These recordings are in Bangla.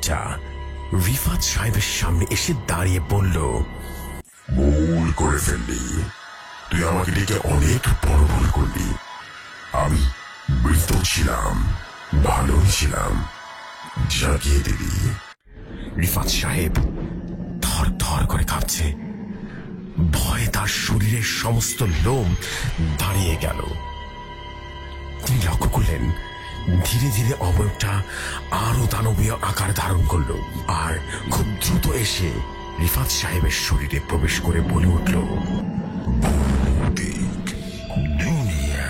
লোকটা রিফাত সাহেবের সামনে এসে দাঁড়িয়ে বলল, ভুল করে ফেললি, তুই আমাকে ডেকে অনেক বড় ভুল করলি। আমি মৃত ছিলাম, ভালোই ছিলাম, জাগিয়ে দিলি। রিফাত সাহেব থর থর করে কাঁপছে, ভয়ে তার শরীরের সমস্ত লোম দাঁড়িয়ে গেল। তিনি লক্ষ্য করলেন ধীরে ধীরে অবয়বটা আরো দানবীয় আকার ধারণ করল, আর খুব দ্রুত এসে রিফাত সাহেবের শরীরে প্রবেশ করে বলে উঠল, ভৌতিক দুনিয়া।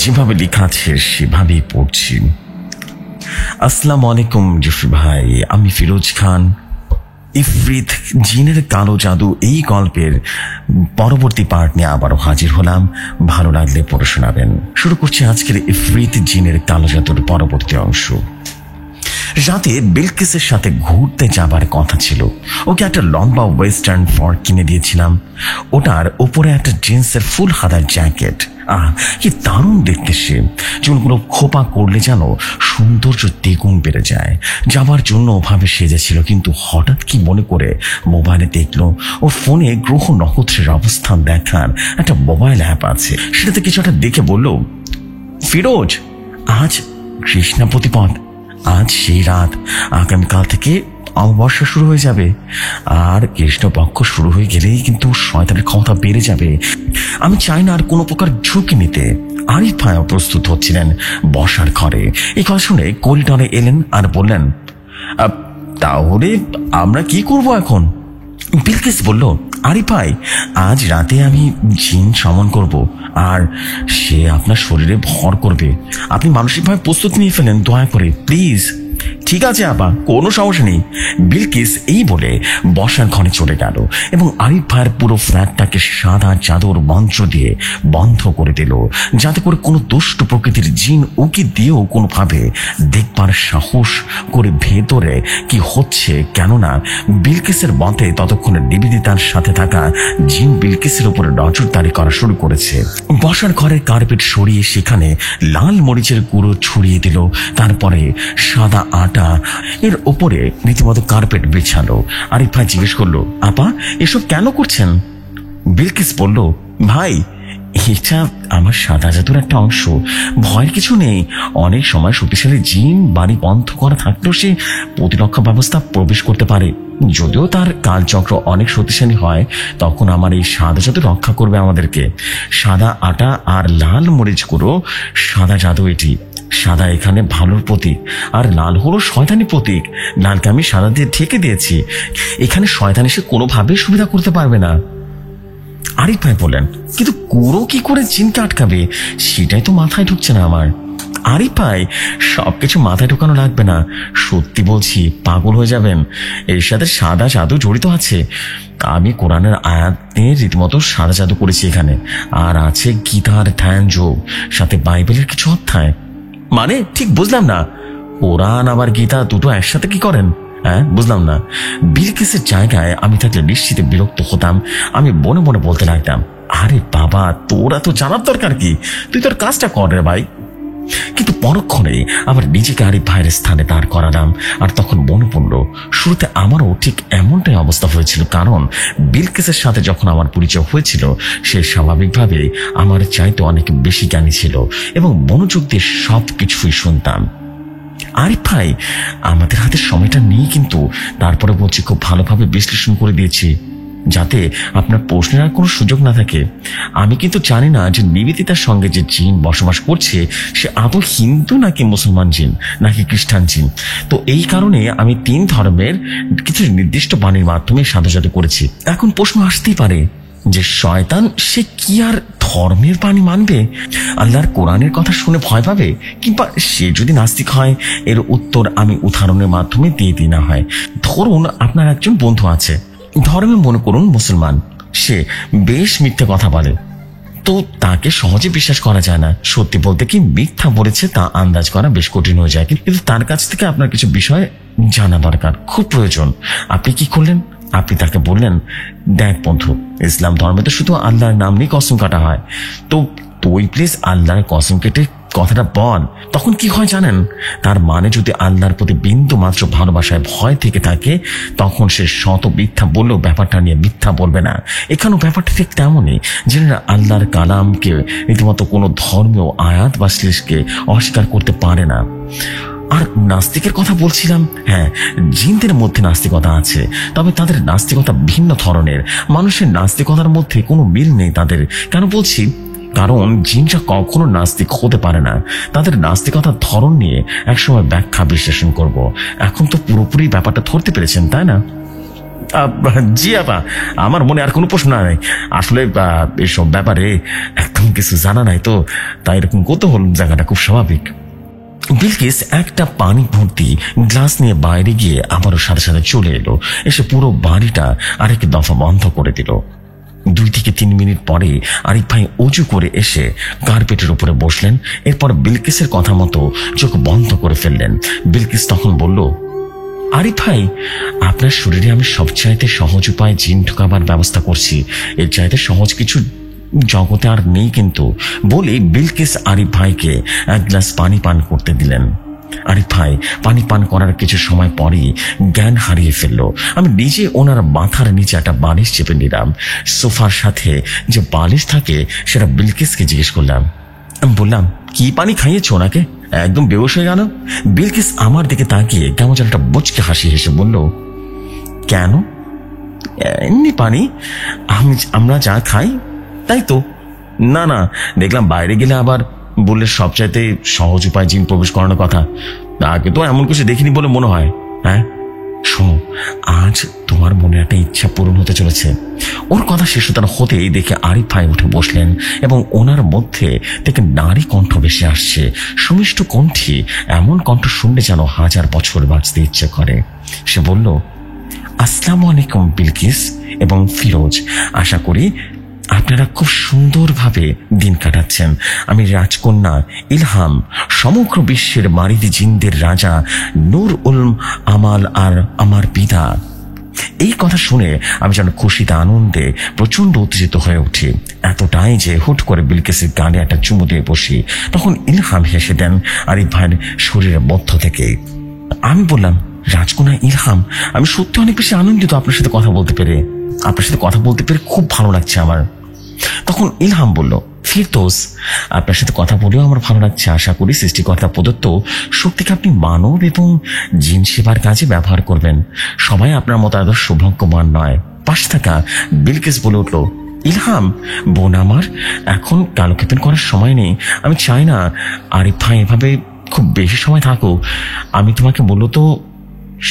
যেভাবে লেখা আছে সেভাবেই পড়ছি। আসসালামু আলাইকুম জফি ভাই, আমি ফিরোজ খান। ইফরিত জিনের কালো জাদু এই গল্পের পরবর্তী পার্ট নিয়ে আবারও হাজির হলাম। ভালো লাগলে পড়ে শোনাবেন। শুরু করছি আজকের ইফরিত জিনের কালো জাদুর পরবর্তী অংশ। রাতে বিলকিসের সাথে ঘুরতে যাবার কথা ছিল। ওকে একটা লম্বা ওয়েস্টার্ন ফ্রক কিনে দিয়েছিলাম। ওটার উপরে একটা জিন্সের ফুল হাতার জ্যাকেট। কি দারুণ দেখতে সে। চুলগুলো খোপা করলে যেন সৌন্দর্য দ্বিগুণ বেড়ে যায়। যাবার জন্য ওভাবে সেজেছিল, কিন্তু হঠাৎ কি মনে করে মোবাইলে দেখলো ওর ফোনে গ্রহ নক্ষত্রের অবস্থান দেখার একটা মোবাইল অ্যাপ আছে। সেটাতে কিছু একটা দেখে বলল, ফিরোজ, আজ কৃষ্ণা প্রতিপদ, আজ সেই রাত। আগামীকাল থেকে অমাবস্যা শুরু হয়ে যাবে, আর কৃষ্ণপক্ষ শুরু হয়ে গেলেই কিন্তু শয়তানের ক্ষমতা বেড়ে যাবে। আমি চাই না আর কোনো প্রকার ঝুঁকি নিতে। আরিফ ভাইও প্রস্তুত হচ্ছিলেন বসার ঘরে। এই কথা শুনে করিডরে এলেন আর বললেন, তাহলে আমরা কি করব এখন? বিলকিস বলল, আরিফ ভাই, আজ রাতে আমি জিন সমন করব, আর সে আপনার শরীরে ভর করবে। আপনি মানসিকভাবে প্রস্তুতি নিয়ে ফেলেন দয়া করে, প্লিজ। ঠিক আছে আপা, কোনো সমস্যা নেই। বিলকিস এই বলে বসার ঘরে চলে গেল এবং আরিফ ভাইয়ের পুরো ফ্ল্যাটটাকে সাদা চাদর মন্ত্র দিয়ে বন্ধ করে দিল, যাতে করে কোনো দুষ্ট প্রকৃতির জিন উকি দিয়েও কোনোভাবে দেখবার সাহস করে ভেতরে কি হচ্ছে। কেননা বিলকিসের মতে ততক্ষণে নিবেদিতার সাথে থাকা জিন বিলকিসের উপরে নজরদারি করা শুরু করেছে। বসার ঘরের কার্পেট সরিয়ে সেখানে লাল মরিচের গুঁড়ো ছড়িয়ে দিল, তারপরে সাদা আটা এর উপরে রীতিমতো কার্পেট বিছালো। আরিফ ভাই জিজ্ঞেস করলো, আপা এসব কেন করছেন? বিলকিস বলল, ভাই, এটা আমার সাদা জাদুর একটা অংশ। ভয়ের কিছু নেই। অনেক সময় শক্তিশালী জিন বাড়ি বন্ধ করা থাকলেও সে প্রতিরক্ষা ব্যবস্থা প্রবেশ করতে পারে। যদিও তার কালচক্র অনেক শক্তিশালী হয়, তখন আমার এই সাদা জাদু রক্ষা করবে আমাদেরকে। সাদা আটা আর লাল মরিচ গুঁড়ো, সাদা জাদু এটি। সাদা এখানে ভালোর প্রতীক, আর লাল হলো শয়তানি প্রতীক। লালকে আমি সাদা দিয়ে ঢেকে দিয়েছি। এখানে শয়তান এসে কোনোভাবেই সুবিধা করতে পারবে না। আরিফ ভাই বললেন, কিন্তু গুঁড়ো কি করে জিনকে আটকাবে? সেটাই তো মাথায় ঢুকছে না আমার। আরিফ ভাই, সবকিছু মাথায় ঢোকানো লাগবে না। সত্যি বলছি, পাগল হয়ে যাবেন। এর সাথে সাদা জাদু জড়িত আছে। আমি কোরআনের আয়াতে রীতিমতো সাদা জাদু করেছি এখানে, আর আছে গীতার ধ্যান যোগ, সাথে বাইবেলের কিছু অধ্যায়। মানে ঠিক বুঝলাম না, কোরআন আবার গীতা দুটো একসাথে কি করেন? হ্যাঁ, বুঝলাম না। বিলকিসের জায়গায় আমি থাকলে নিশ্চিত বিরক্ত হতাম। আমি মনে মনে বলতে লাগতাম, আরে বাবা, তোরা তো জানার দরকার কি, তুই তোর কাজটা কর রে ভাই। কিন্তু পরক্ষণে আবার নিজেকে আরিফ ভাইয়ের স্থানে দাঁড় করালাম, আর তখন মনে পড়ল শুরুতে আমারও ঠিক এমনটাই অবস্থা হয়েছিল। কারণ বিলকিসের সাথে যখন আমার পরিচয় হয়েছিল, সে স্বাভাবিকভাবে আমার চাইতে অনেক বেশি জ্ঞানী ছিল এবং মনোযোগ দিয়ে সব কিছুই শুনতাম। আরিফ ভাই, আমাদের হাতে সময়টা নেই, কিন্তু তারপরে বলছি খুব ভালোভাবে বিশ্লেষণ করে দিয়েছি, যাতে আপনার প্রশ্নের আর কোনো সুযোগ না থাকে। আমি কিন্তু জানি না যে নিবেদিতার সঙ্গে যে জিন বসবাস করছে সে আদৌ হিন্দু নাকি মুসলমান জিন নাকি খ্রিস্টান জিন। তো এই কারণে আমি 3 ধর্মের কিছু নির্দিষ্ট বাণীর মাধ্যমে সাধু জাদু করেছি। এখন প্রশ্ন আসতেই পারে যে শয়তান সে কি আর ধর্মের বাণী মানবে? আল্লাহর কোরআনের কথা শুনে ভয় পাবে? কিংবা সে যদি নাস্তিক হয়? এর উত্তর আমি উদাহরণের মাধ্যমে দিয়ে দিই না হয়। ধরুন আপনার একজন বন্ধু আছে, ধর্মে মনে করুন মুসলমান, সে বেশ মিথ্যে কথা বলে। তো তাকে সহজে বিশ্বাস করা যায় না। সত্যি বলতে কি মিথ্যা বলেছে তা আন্দাজ করা বেশ কঠিন হয়ে যায়, কিন্তু তার কাছ থেকে আপনার কিছু বিষয় জানা দরকার, খুব প্রয়োজন। আপনি কি করলেন? আপনি তাকে বললেন, দেখ বন্ধু, ইসলাম ধর্মে তো শুধু আল্লাহর নাম নিয়ে কসম কাটা হয়, তো তুই প্লিজ আল্লাহর কসম কেটে কথাটা বল। তখন কি হয় জানেন? তার মানে যদি আল্লাহর প্রতি বিন্দু মাত্র ভালোবাসায় ভয় থেকে থাকে, তখন সে শত মিথ্যা বললেও ব্যাপারটা নিয়ে মিথ্যা বলবে না। এখানেও ব্যাপারটা ঠিক তেমনই, যে আল্লাহর কালামকে রীতিমতো কোনো ধর্মীয় আয়াত বা শ্লেষকে অস্বীকার করতে পারে না। আর নাস্তিকের কথা বলছিলাম, হ্যাঁ, জিনদের মধ্যে নাস্তিকতা আছে, তবে তাদের নাস্তিকতা ভিন্ন ধরনের। মানুষের নাস্তিকতার মধ্যে কোনো মিল নেই তাদের। কেন বলছি? কারণ জিনরা কখনো নাস্তিক হতে পারে না। তাদের নাস্তিকতার ধরন নিয়ে একসময় ব্যাখ্যা বিশ্লেষণ করব। এখন তো পুরোপুরি ব্যাপারটা ধরতে পেরেছেন, তাই না? জি আপা, আমার মনে আর কোনো প্রশ্ন নেই। আসলে এসব ব্যাপারে একদম কিছু জানা নাই তো, তাই এরকম কৌতূহল জায়গাটা খুব স্বাভাবিক। বিলকিস একটা পানি ভর্তি গ্লাস নিয়ে বাইরে গিয়ে আবারও সাথে সাথে চলে এলো, এসে পুরো বাড়িটা আরেক দফা বন্ধ করে দিল। 2 থেকে 3 মিনিট পরে আরিফ ভাই অজু করে এসে কার্পেটের উপরে বসলেন। এরপর বিলকিসের কথা মতো চোখ বন্ধ করে ফেললেন। বিলকিস তখন বলল, আরিফ ভাই, আপনার শরীরে আমি সবচাইতে সহজ উপায়ে জিন ঢোকাবার ব্যবস্থা করছি, এর চাইতে সহজ কিছু জগতে আর নেই। কিন্তু বলে বিলকিস আরিফ ভাইকে 1 গ্লাস পানি পান করতে দিলেন। আরিফ ভাই পানি পান করার কিছু সময় পরেই জ্ঞান হারিয়ে ফেললো। আমি নিজে ওনার মাথার নিচে একটা বালিশ চেপে নিলাম। সোফার সাথে যে বালিশ থাকে সেটা বিলকিসকে জিজ্ঞেস করলাম। আমি বললাম, কি পানি খাইয়েছো ওনাকে? একদম বেহুশ হয়ে গেল। বিলকিস আমার দিকে তাকিয়ে কেমন যেন একটা বুচকে হাসি হেসে বলল, কেন? এমনি পানি, আমরা যা খাই তাই তো। না না, দেখলাম বাইরে গেলে আবার বললে সবচাইতে সহজ উপায় জিন প্রবেশ করানোর কথা। আগে তো এমন কিছু দেখিনি বলে মনে হয়। হ্যাঁ শোনো, আজ তোমার মনে একটা ইচ্ছা পূরণ হতে চলেছে। ওর কথা শেষ হতেই দেখে আরিফ ভাই উঠে বসলেন এবং ওনার মধ্যে থেকে নারী কণ্ঠ ভেসে আসছে। সুমিষ্ট কণ্ঠী, এমন কণ্ঠ শুনলে যেন 1000 বছর বাঁচতে ইচ্ছে করে। সে বলল, আসসালামু আলাইকুম বিলকিস এবং ফিরোজ, আশা করি আপনারা খুব সুন্দরভাবে দিন কাটাচ্ছেন। আমি রাজকন্যা ইলহাম, সমগ্র বিশ্বের মারিদি জিনদের রাজা নূর উল আমাল আর আমার পিতা। এই কথা শুনে আমি যেন খুশিতে আনন্দে প্রচন্ড উত্তেজিত হয়ে উঠি, এতটাই যে হুট করে বিলকিসের গানে একটা চুমু দিয়ে বসি। তখন ইলহাম হেসে দেন আরিফ ভাইয়ের শরীরের মধ্য থেকে। আমি বললাম, রাজকন্যা ইলহাম, আমি সত্যি অনেক বেশি আনন্দিত আপনার সাথে কথা বলতে পেরে। আপনার সাথে কথা বলতে পেরে খুব ভালো লাগছে আমার। তখন ইলহাম বলল, ফিরদৌস, আপনার সাথে কথা বলেও আমার ভালো লাগছে। আশা করি সৃষ্টিকর্তা প্রদত্ত শক্তিকে আপনি মানব এবং জিন সেবার কাজে ব্যবহার করবেন। সবাই আপনার মতো এত সৌভাগ্যবান নয়। পাশে থাকা বিলকিস বলে উঠল, ইলহাম বোন আমার, এখন কালক্ষেপণ করার সময় নেই। আমি চাই না আরিফ ভাই এভাবে খুব বেশি সময় থাকুক। আমি তোমাকে মূলত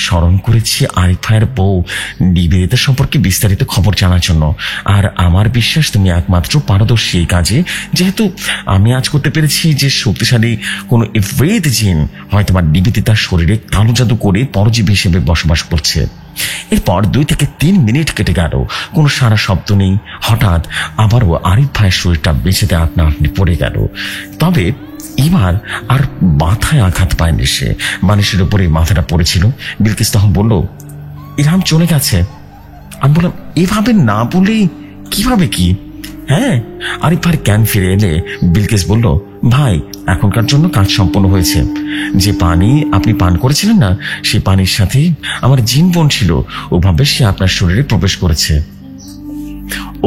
স্মরণ করেছি আরিফ ভাইয়ের বউ নিবেদিতা সম্পর্কে বিস্তারিত খবর জানার জন্য। আর আমার বিশ্বাস তুমি একমাত্র পারদর্শী এই কাজে, যেহেতু আমি আজ করতে পেরেছি যে শক্তিশালী কোনো ইফরিত জিন হয়তো বা নিবেদিতার শরীরে কালো জাদু করে পরজীবী হিসেবে বসবাস করছে। এরপর 2 থেকে 3 মিনিট কেটে গেল, কোনো সারা শব্দ নেই। হঠাৎ আবারও আরিফ ভাইয়ের শরীরটা বেঁচেতে আপনা আপনি পড়ে গেল। তবে এবার আর মাথায় আঘাত পায়নি সে, মানুষের উপরে মাথাটা পড়েছিল। বিলকিস তখন বলল, ইলহাম চলে গেছে। আমি বললাম, এভাবে না বলেই কিভাবে কি? হ্যাঁ, আরিফ ভাইয়ের জ্ঞান ফিরে এলে বিলকিস বলল, ভাই এখনকার জন্য কাজ সম্পন্ন হয়েছে। যে পানি আপনি পান করেছিলেন না, সেই পানির সাথে আমার জিন বোন ছিল, ওভাবে সে আপনার শরীরে প্রবেশ করেছে।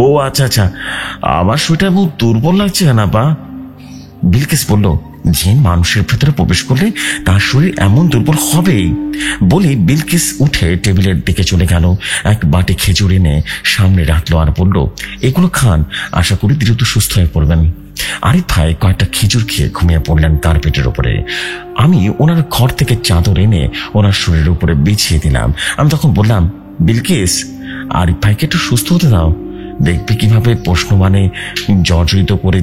ও আচ্ছা আচ্ছা, আমার শরীরটা বহু দুর্বল লাগছে না বা? বিলকিস বলল, জিন মানুষের ভেতরে প্রবেশ করলে তার শরীর এমন দুর্বল হবেই। বলে বিলকিস উঠে টেবিলের দিকে চলে গেল। এক বাটি খেজুর এনে সামনে রাখলো আর বলল, এগুলো খান, আশা করি দ্রুত সুস্থ হয়ে পড়বেন। আরিফ ভাই কয়েকটা খেজুর খেয়ে ঘুমিয়ে পড়লেন কার্পেটের উপরে। আমি ওনার ঘর থেকে চাদর এনে ওনার শরীরের উপরে বিছিয়ে দিলাম। আমি তখন বললাম, বিলকিস, আরিফ ভাইকে একটু সুস্থ হতে দাও। দেখবে কিভাবে প্রশ্ন মানে জর্জরিত করে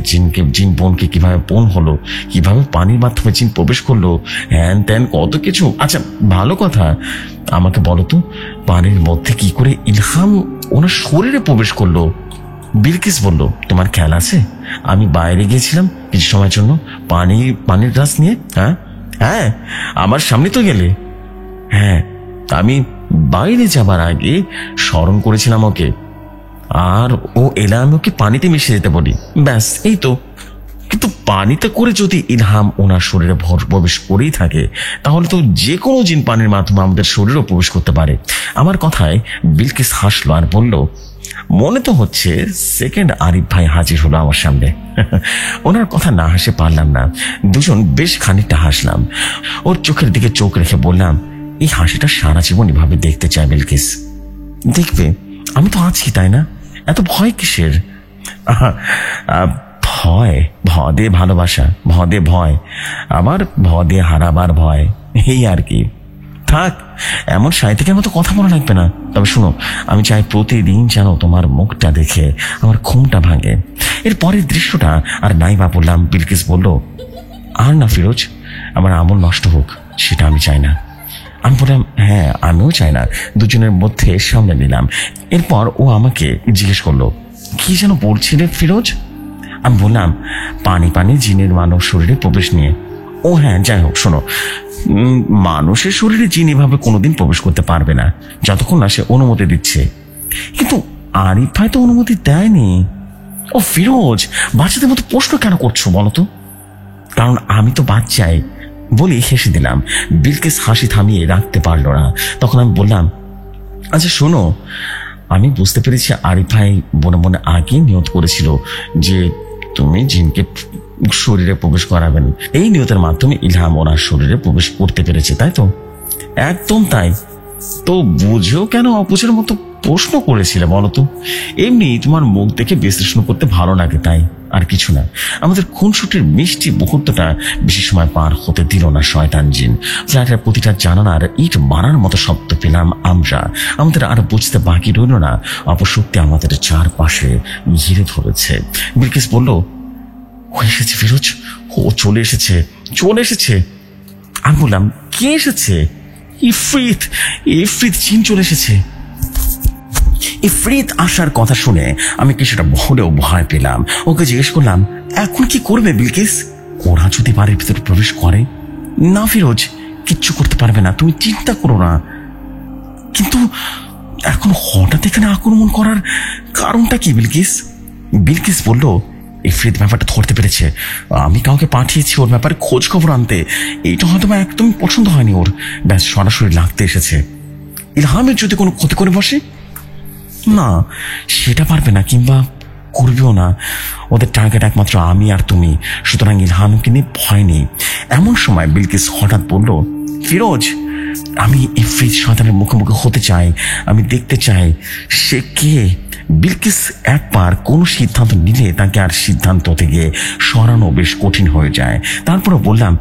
জিন বোনকে কিভাবে বোন হলো, কিভাবে পানির মাধ্যমে জিন প্রবেশ করলো, হ্যান ত্যান কত কিছু। আচ্ছা ভালো কথা, আমাকে বলো তো, পানির মধ্যে কি করে ইলহাম ওনার শরীরে প্রবেশ করলো? বিলকিস বলল, তোমার খেয়াল আছে আমি বাইরে গিয়েছিলাম কিছু সময়ের জন্য পানির গ্লাস নিয়ে? হ্যাঁ হ্যাঁ, আমার সামনে তো গেলে। হ্যাঁ, আমি বাইরে যাবার আগে স্মরণ করেছিলাম ওকে, আর ও এলে আমি ওকে পানিতে মিশে যেতে বলি, ব্যাস এই তো। কিন্তু পানিতে করে যদি ইলহাম ওনার শরীরে প্রবেশ করেই থাকে, তাহলে তো যে কোনো জিন পানির মাধ্যমে আমাদের শরীরেও প্রবেশ করতে পারে। আমার কথায় বিলকিস হাসলো আর বলল, মনে তো হচ্ছে সেকেন্ড আরিফ ভাই হাজির হলো আমার সামনে। ওনার কথা না হাসে পারলাম না, দুজন বেশ খানিকটা হাসলাম। ওর চোখের দিকে চোখ রেখে বললাম, এই হাসিটা সারা জীবন এভাবে দেখতে চাই বিলকিস। দেখবে আমি তো আছি, তাই না? এত ভয় কিসের? ভয় ভদে ভালোবাসা, ভদে ভয়, আবার ভদে হারাবার ভয়, এই আর কি। থাক, এমন সাহিত্যিকের মতো কথা বলা লাগবে না। তবে শুনো, আমি চাই প্রতিদিন যেন তোমার মুখটা দেখে আমার ঘুমটা ভাঙে। এর পরের দৃশ্যটা আর নাই বা বললাম। বিলকিস বলল, আর না ফিরোজ, আমার আমল নষ্ট হোক সেটা আমি চাই না। আমি বললাম, হ্যাঁ আমিও চাই না। দুজনের মধ্যে সামনে নিলাম। এরপর ও আমাকে জিজ্ঞেস করলো, কি যেন বলছিলে ফিরোজ? আমি বললাম, পানি জিনের মানব শরীরে প্রবেশ নিয়ে। ও হ্যাঁ, যাই হোক শোনো, মানুষের শরীরে জিন এভাবে কোনোদিন প্রবেশ করতে পারবে না যতক্ষণ না সে অনুমতি দিচ্ছে। কিন্তু আরিফ ভাই তো অনুমতি দেয়নি। ও ফিরোজ, বাচ্চাদের মতো প্রশ্ন কেন করছো বলো তো? কারণ আমি তো বাচ্চাই বলি হেসে দিলাম। বিলকিস হাসি থামিয়ে রাখতে পারলো না। তখন আমি বললাম, আচ্ছা শোনো, আমি বুঝতে পেরেছি আরিফ ভাই মনে মনে আগে নিয়ত করেছিল যে তুমি জিনকে শরীরে প্রবেশ করাবেন। এই নিয়তের মাধ্যমে ইলহাম ওনার শরীরে প্রবেশ করতে পেরেছে, তাই তো? একদম তাই। তো বুঝেও কেন অবুঝের মতো প্রশ্ন করেছিলে বলো তো? এমনি তোমার মুখ দেখে বিশ্লেষণ করতে ভালো লাগে, তাই আর কিছু না। আমাদের খুনসুটির মিষ্টি মুহূর্তটা বেশি সময় পার হতে দিল না শয়তান জিন। ফ্ল্যাটের প্রতিটা জানালার ইট মারার মতো শব্দ পেলাম আমরা। আমাদের আর বুঝতে বাকি রইল না অপশক্তি আমাদের চারপাশে ঘিরে ধরেছে। বিলকিস বলল, ও এসেছে ফিরোজ, ও চলে এসেছে। আমি বললাম, কে এসেছে? ইফরিত জিন চলে এসেছে। ইফরিত আসার কথা শুনে আমি কিছুটা হলেও ভয় পেলাম। ওকে জিজ্ঞেস করলাম, এখন কি করবে বিলকিস? ওরা যদি বাড়ির ভিতরে প্রবেশ করে? না ফিরোজ, কিচ্ছু করতে পারবে না, তুমি চিন্তা করো না। কিন্তু এখন হঠাৎ এখানে আক্রমণ করার কারণটা কি বিলকিস? বিলকিস বলল, ইফরিত ব্যাপারটা ধরতে পেরেছে। আমি কাউকে পাঠিয়েছি ওর ব্যাপারে খোঁজ খবর আনতে। এইটা হয়তো একদমই পছন্দ হয়নি ওর, ব্যাস সরাসরি লাগতে এসেছে। ইলহামের যদি কোনো ক্ষতি করে বসে? না, সেটা পারবে না, কিংবা করবেও না। ওদের টার্গেট একমাত্র আমি আর তুমি, সুতরাং ইলহামকে নিয়ে ভয় নেই। এমন সময় বিলকিস হঠাৎ বলল, ফিরোজ, আমি ইফরিত শয়তানের মুখোমুখি হতে চাই, আমি দেখতে চাই সে কে। বিলকিস একবার কোনো সিদ্ধান্ত নিলে তাকে আর সিদ্ধান্ত থেকে সরানো বেশ কঠিন হয়ে যায়। তারপরে বললাম,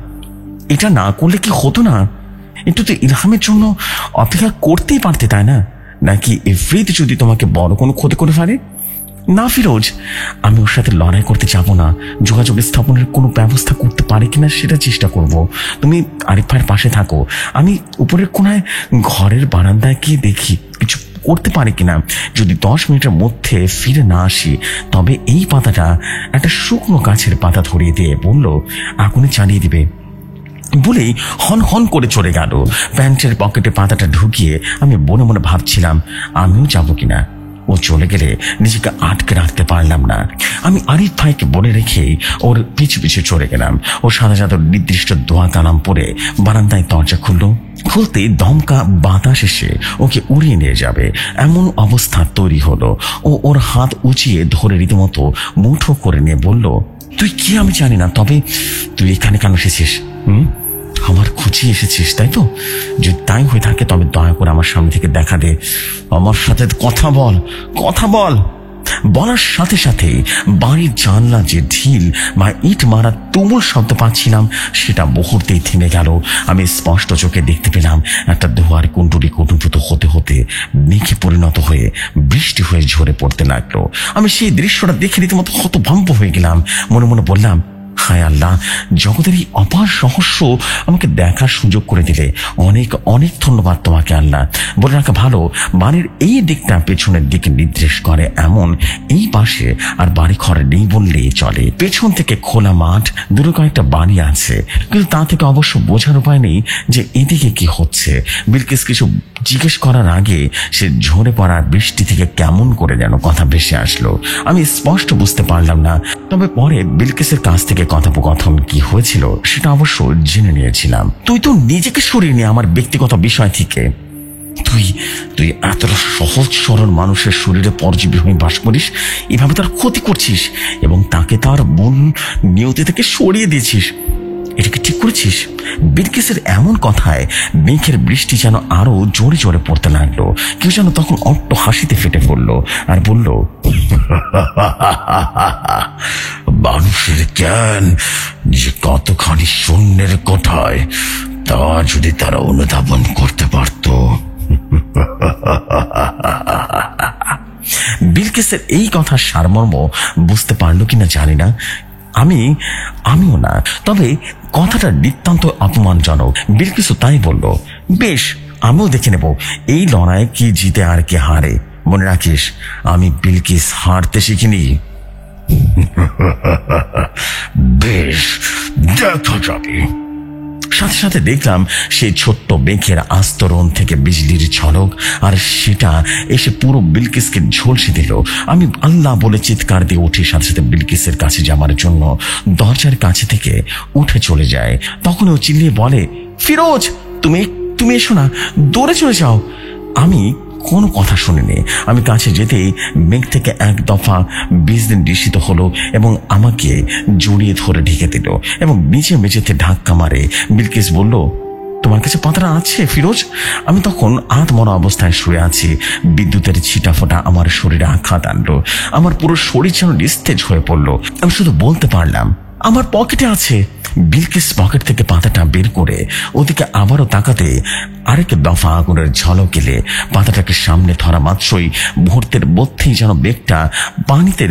এটা না করলে কি হতো না? একটু তো ইলহামের জন্য অপেক্ষা করতেই পারতে, তাই না? নাকি ইফরিত যদি তোমাকে বড় কোনো ক্ষতি করে ফেলে? না ফিরোজ, আমি ওর সাথে লড়াই করতে যাব না। যোগাযোগ স্থাপনের কোনো ব্যবস্থা করতে পারি কিনা সেটা চেষ্টা করব। তুমি আরিফ ভাইয়ের পাশে থাকো, আমি উপরের কোনায় ঘরের বারান্দায় গিয়ে দেখি কিছু করতে পারি কিনা। যদি 10 মিনিটের মধ্যে ফিরে না আসি, তবে এই পাতাটা একটা শুকনো গাছের পাতা ধরিয়ে দিয়ে বলল আগুনে চালিয়ে দিবে। বলেই হন হন করে চলে গেল। প্যান্টের পকেটে পাতাটা ঢুকিয়ে আমি মনে মনে ভাবছিলাম আমিও যাবো কিনা। ও চলে গেলে নিজেকে আটকে রাখতে পারলাম না। আমি আরিফ ভাইকে বলে রেখেই ওর পিছু পিছু চলে গেলাম। ও সাদা সাদা নির্দিষ্ট দোয়া কালাম পরে বারান্দায় দরজা খুলতে দমকা বাতাস এসে ওকে উড়িয়ে নিয়ে যাবে এমন অবস্থা তৈরি হলো। ও ওর হাত উঁচিয়ে ধরে রীতিমতো মুঠো করে নিয়ে বলল, তুই কি আমি জানি না, তবে তুই এখানে কেন এসেছিস? আমার খুঁজে এসেছিস, তাই তো? যদি তাই হয়ে থাকে তবে দয়া করে আমার সামনে থেকে দেখা দে, আমার সাথে কথা বল। বলার সাথে সাথে বাড়ির জানলা যে ঢিল বা ইট মারা তুমুল শব্দ পাচ্ছিলাম সেটা মুহূর্তেই থেমে গেল। আমি স্পষ্ট চোখে দেখতে পেলাম একটা দোয়ার কুণ্ডুলি কুটুম্বুত হতে হতে মেঘে পরিণত হয়ে বৃষ্টি হয়ে ঝরে পড়তে লাগলো। আমি সেই দৃশ্যটা দেখে রীতিমতো হতভম্ব হয়ে গেলাম। মনে মনে বললাম, হায় আল্লাহ, জগতের এই অপার রহস্য আমাকে দেখার সুযোগ করে দিলে অনেক অনেক ধন্যবাদ তোমাকে আল্লাহ। বলে রাখা ভালো, বাড়ির এই দিকটা পেছনের দিকে নির্দেশ করে এমন এই পাশে আর বাড়ি ঘর নেই বললেই চলে। পেছন থেকে খোলা মাঠ, দূরে কয়েকটা বাড়ি আছে, কিন্তু তা থেকে অবশ্য বোঝার উপায় নেই যে এদিকে কি হচ্ছে। বিলকিস কিছু জিজ্ঞেস করার আগে সে ঝরে পড়া বৃষ্টি থেকে কেমন করে যেন কথা ভেসে আসলো। আমি স্পষ্ট বুঝতে পারলাম না, তবে পরে বিলকিসের কাছ থেকে কথোপকথন কি হয়েছিল সেটা অবশ্য জেনে নিয়েছিলাম। তুই তো নিজেকে সরিয়ে নিয়ে আমার ব্যক্তিগত বিষয় থেকে। তুই এতটা সহজ সরল মানুষের শরীরে পরজীবী হয়ে বাস করিস, এভাবে তার ক্ষতি করছিস এবং তাকে তার মূল নিয়তি থেকে সরিয়ে দিয়েছিস। এটা কি ঠিক করেছিস? বিলকিসের এমন কথায় মেঘের বৃষ্টি যেন আরো জোরে জোরে পড়তে লাগলো। কেউ যেন তখন অট্ট হাসিতে ফেটে পড়লো আর বলল, মানুষের জ্ঞান যে কতখানি শূন্যের কোঠায় তা যদি তারা অনুধাবন করতে পারত। বিলকিসের এই কথার সারমর্ম বুঝতে পারলো কিনা জানি না, আমিও না, তবে কথাটা নিতান্ত অপমানজনক। বিলকিসও তাই বলল, বেশ, আমিও দেখে নেব এই লড়াইয়ে কি জিতে আর কে হারে। মনে রাখিস, আমি বিলকিস হারতে শিখিনি। বেশ, দেখা যাবে। সাথে সাথে দেখলাম সেই ছোট্ট মেঘের আস্তরণ থেকে বিজলির ঝলক, আর সেটা এসে পুরো বিলকিসকে ঝলসে দিল। আমি আল্লাহ বলে চিৎকার দিয়ে উঠে সাথে সাথে বিলকিসের কাছে যাওয়ার জন্য দরজার কাছে থেকে উঠে চলে যায়। তখন ও চিল্লিয়ে বলে, ফিরোজ, তুমি এসো না, দৌড়ে চলে যাও। আমি কোনো কথা শুনিনি। আমি কাছে যেতেই মেঘ থেকে এক দফা বিজলি নিঃসৃত হলো এবং আমাকে জড়িয়ে ধরে ঢেকে দিল এবং নিচে মেঝেতে ধাক্কা মারে। বিলকিস বলল, তোমার কাছে পাতাটা আছে ফিরোজ? আমি তখন আধমরা অবস্থায় শুয়ে আছি। বিদ্যুতের ছিটাফোঁটা আমার শরীরে আঘাত আনলো। আমার পুরো শরীর যেন নিস্তেজ হয়ে পড়লো। আমি শুধু বলতে পারলাম, আমার পকেটে আছে। বিলকিস পকেট থেকে পাতাটা বের করে ওদিকে আবারও তাকাতে আরেক দফা আগুনের ঝলক এলে পাতাটাকে সামনে ধরা মাত্রই মুহূর্তের মধ্যেই যেন বেগটা পানিতে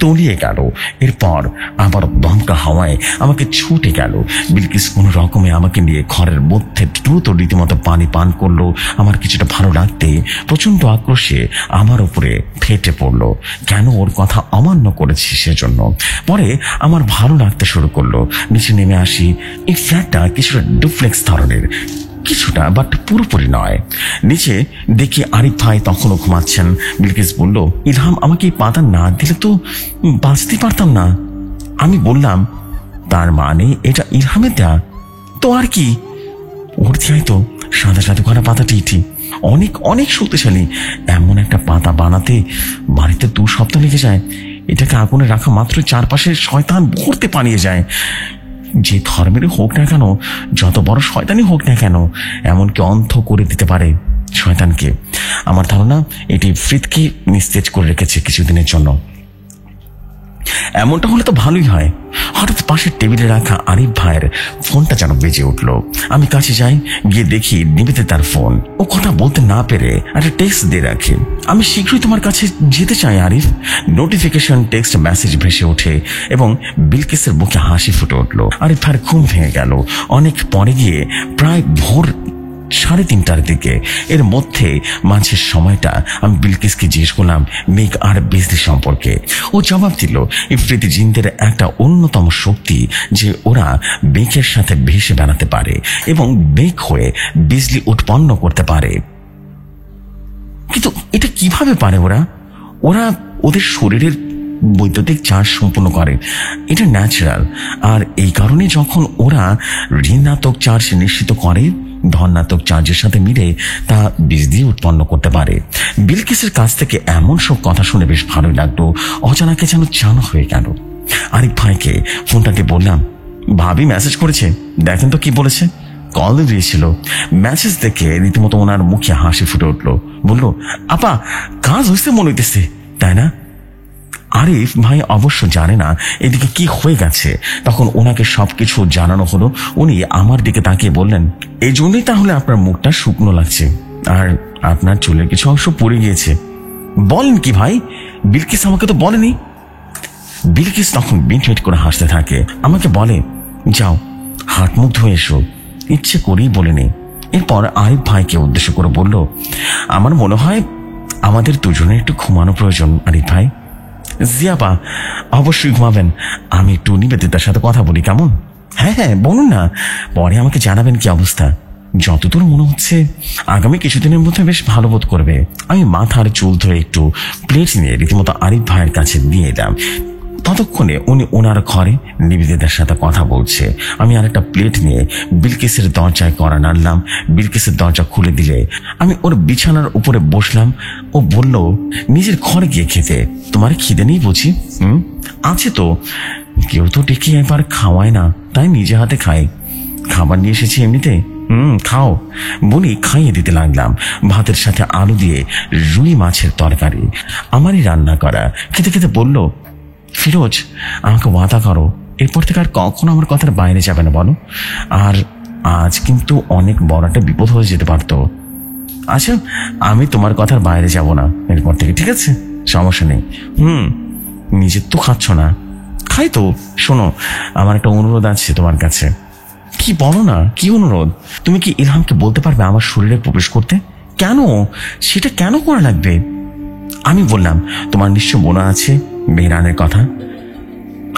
তলিয়ে গেল। এরপর আবার দমকা হাওয়ায় আমাকে ছুটে গেল। বিলকিস কোনো রকমে আমাকে নিয়ে ঘরের মধ্যে দ্রুত রীতিমতো পানি পান করলো। আমার কিছুটা ভালো লাগতে প্রচন্ড আক্রোশে আমার উপরে ফেটে পড়লো, কেন ওর কথা অমান্য করেছি সেজন্য। পরে আমার ভালো লাগতে শুরু করলো। নিচে নেমে আসি। এই ফ্ল্যাটটা কিছুটা ডুপ্লেক্স ধরনের, কিছুটা, বাট পুরোপুরি নয়। নিচে দেখি আরিফ ভাই তখনও ঘুমাচ্ছেন। বিলকিস বলল, ইলহাম আমাকে এই পাতা না দিলে তো বাঁচতে পারতাম না। আমি বললাম, তার মানে এটা ইলহামের দেয়া? তো আর কি, ওর দেয়াই তো। সাদা সাদা করা পাতাটি অনেক অনেক শক্তিশালী। এমন একটা পাতা বানাতে বাড়িতে 2 সপ্তাহ লেগে যায়। এটাকে আগুনে রাখা মাত্র চারপাশে শয়তান ভরতে পালিয়ে যায়। যে ধর্মের হোক না কেন, যত বড় শয়তানই হোক না কেন, এমনকি অন্ধ করে দিতে পারে শয়তানকে। আমার ধারণা এটি ইফরিতকে নিস্তেজ করে রেখেছে কিছুদিনের জন্য। এমনটা হলে তো ভালোই হয়। হঠাৎ পাশের টেবিলে রাখা আরিফ ভাইয়ের ফোনটা যেন বেজে উঠলো। আমি কাছে যাই, গিয়ে দেখি নিবেতে তার ফোন। ও কথা বলতে না পেরে একটা টেক্সট দিয়ে রাখে, আমি শীঘ্রই তোমার কাছে যেতে চাই আরিফ। নোটিফিকেশন টেক্সট মেসেজ ভেসে ওঠে এবং বিলকিসের মুখে হাসি ফুটে উঠলো। আরিফ ভাইয়ের ঘুম ভেঙে গেল। অনেক পরে গিয়ে প্রায় ভোর 3:30টার দিকে। এর মধ্যে মাঝের সময়টা আমি বিলকিসকে জিজ্ঞেস করলাম মেঘ আর বিজলি সম্পর্কে। ও জবাব দিল, ইফরিতি জিনদের একটা অন্যতম শক্তি যে ওরা মেঘের সাথে ভেসে বেড়াতে পারে এবং মেঘ হয়ে বিজলি উৎপন্ন করতে পারে। কিন্তু এটা কিভাবে পারে ওরা ওদের শরীরের বৈদ্যুতিক চার্জ সম্পূর্ণ করে, এটা ন্যাচারাল। আর এই কারণে যখন ওরা ঋণাত্মক চার্জ নিশ্চিত করে, ধনাত্মক চার্জের সাথে মিলে তা বিজলি উৎপন্ন করতে পারে। বিলকিসের কাছ থেকে এমন সব কথা শুনে বেশ ভালোই লাগলো। অজানাকে যেন জানা হয়ে গেল। আরিফ ভাইকে ফোনটা দিয়ে বললাম, ভাবি মেসেজ করেছে, দেখেন তো কি বলেছে। কল দিয়েছিল। মেসেজ দেখে রীতিমতো ওনার মুখে হাসি ফুটে উঠলো। বললো, আপা কাজ হয়েছে মনে হইতেছে, তাই না? আরিফ ভাই অবশ্য জানে না এদিকে কি হয়ে গেছে। তখন ওনাকে সবকিছু জানানো হলো। উনি আমার দিকে তাকিয়ে বললেন, এই জন্যই তাহলে আপনার মুখটা শুকনো লাগছে আর আপনার চুলের কিছু অংশ পড়ে গিয়েছে। বলেন কি ভাই? বিলকিস আমাকে তো বলেনি। বিলকিস তখন মিটমিট করে হাসতে থাকে, আমাকে বলে, যাও হাত মুখ ধুয়ে এসো। ইচ্ছে করেই বলিনি। এরপর আরিফ ভাইকে উদ্দেশ্য করে বলল, আমার মনে হয় আমাদের দুজনের একটু ঘুমানো প্রয়োজন আরিফ ভাই। জিয়াপা, অবশ্যই ঘুমাবেন, আমি একটু নিবেদিতার সাথে কথা বলি, কেমন? হ্যাঁ হ্যাঁ বলুন না, পরে আমাকে জানাবেন কি অবস্থা। যতদূর মনে হচ্ছে আগামী কিছুদিনের মধ্যে বেশ ভালো বোধ করবে। আমি মাথার চুল ধরে একটু প্লেট নিয়ে রীতিমতো আরিফ ভাইয়ের কাছে দিয়ে এলাম। ততক্ষণে উনি ওনার ঘরে নিবেদিতার সাথে কথা বলছে। আমি আরেকটা প্লেট নিয়ে বিলকিসের দরজায় কড়া নাড়লাম। বিলকিসের দরজা খুলে দিলে আমি ওর বিছানার উপরে বসলাম। ও বলল, নিজের ঘরে গিয়ে খেতে। তোমার খিদে নেই বুঝি? আছে তো, কেউ তো ডেকে একবার খাওয়ায় না, তাই নিজে হাতে খাই। খাবার নিয়ে এসেছি এমনিতে, খাও বলি খাইয়ে দিতে লাগলাম। ভাতের সাথে আলু দিয়ে রুই মাছের তরকারি, আমারই রান্না করা। খেতে খেতে বলল, ফিরোজ, আমাকে ওয়াদা করো এরপর থেকে আর কখনো আমার কথার বাইরে যাবে না, বলো? আর আজ কিন্তু অনেক বড় একটা বিপদ হয়ে যেতে পারতো। আচ্ছা, আমি তোমার কথার বাইরে যাব না এরপর থেকে, ঠিক আছে? সমস্যা নেই। নিজের তো খাচ্ছ না, খাই তো। শোনো, আমার একটা অনুরোধ আছে তোমার কাছে। কি বলো না, কি অনুরোধ? তুমি কি ইলহামকে বলতে পারবে আমার শরীরে প্রবেশ করতে? কেন? সেটা কেন করা লাগবে? আমি বললাম, তোমার নিশ্চয় মনে আছে মেহরানের কথা,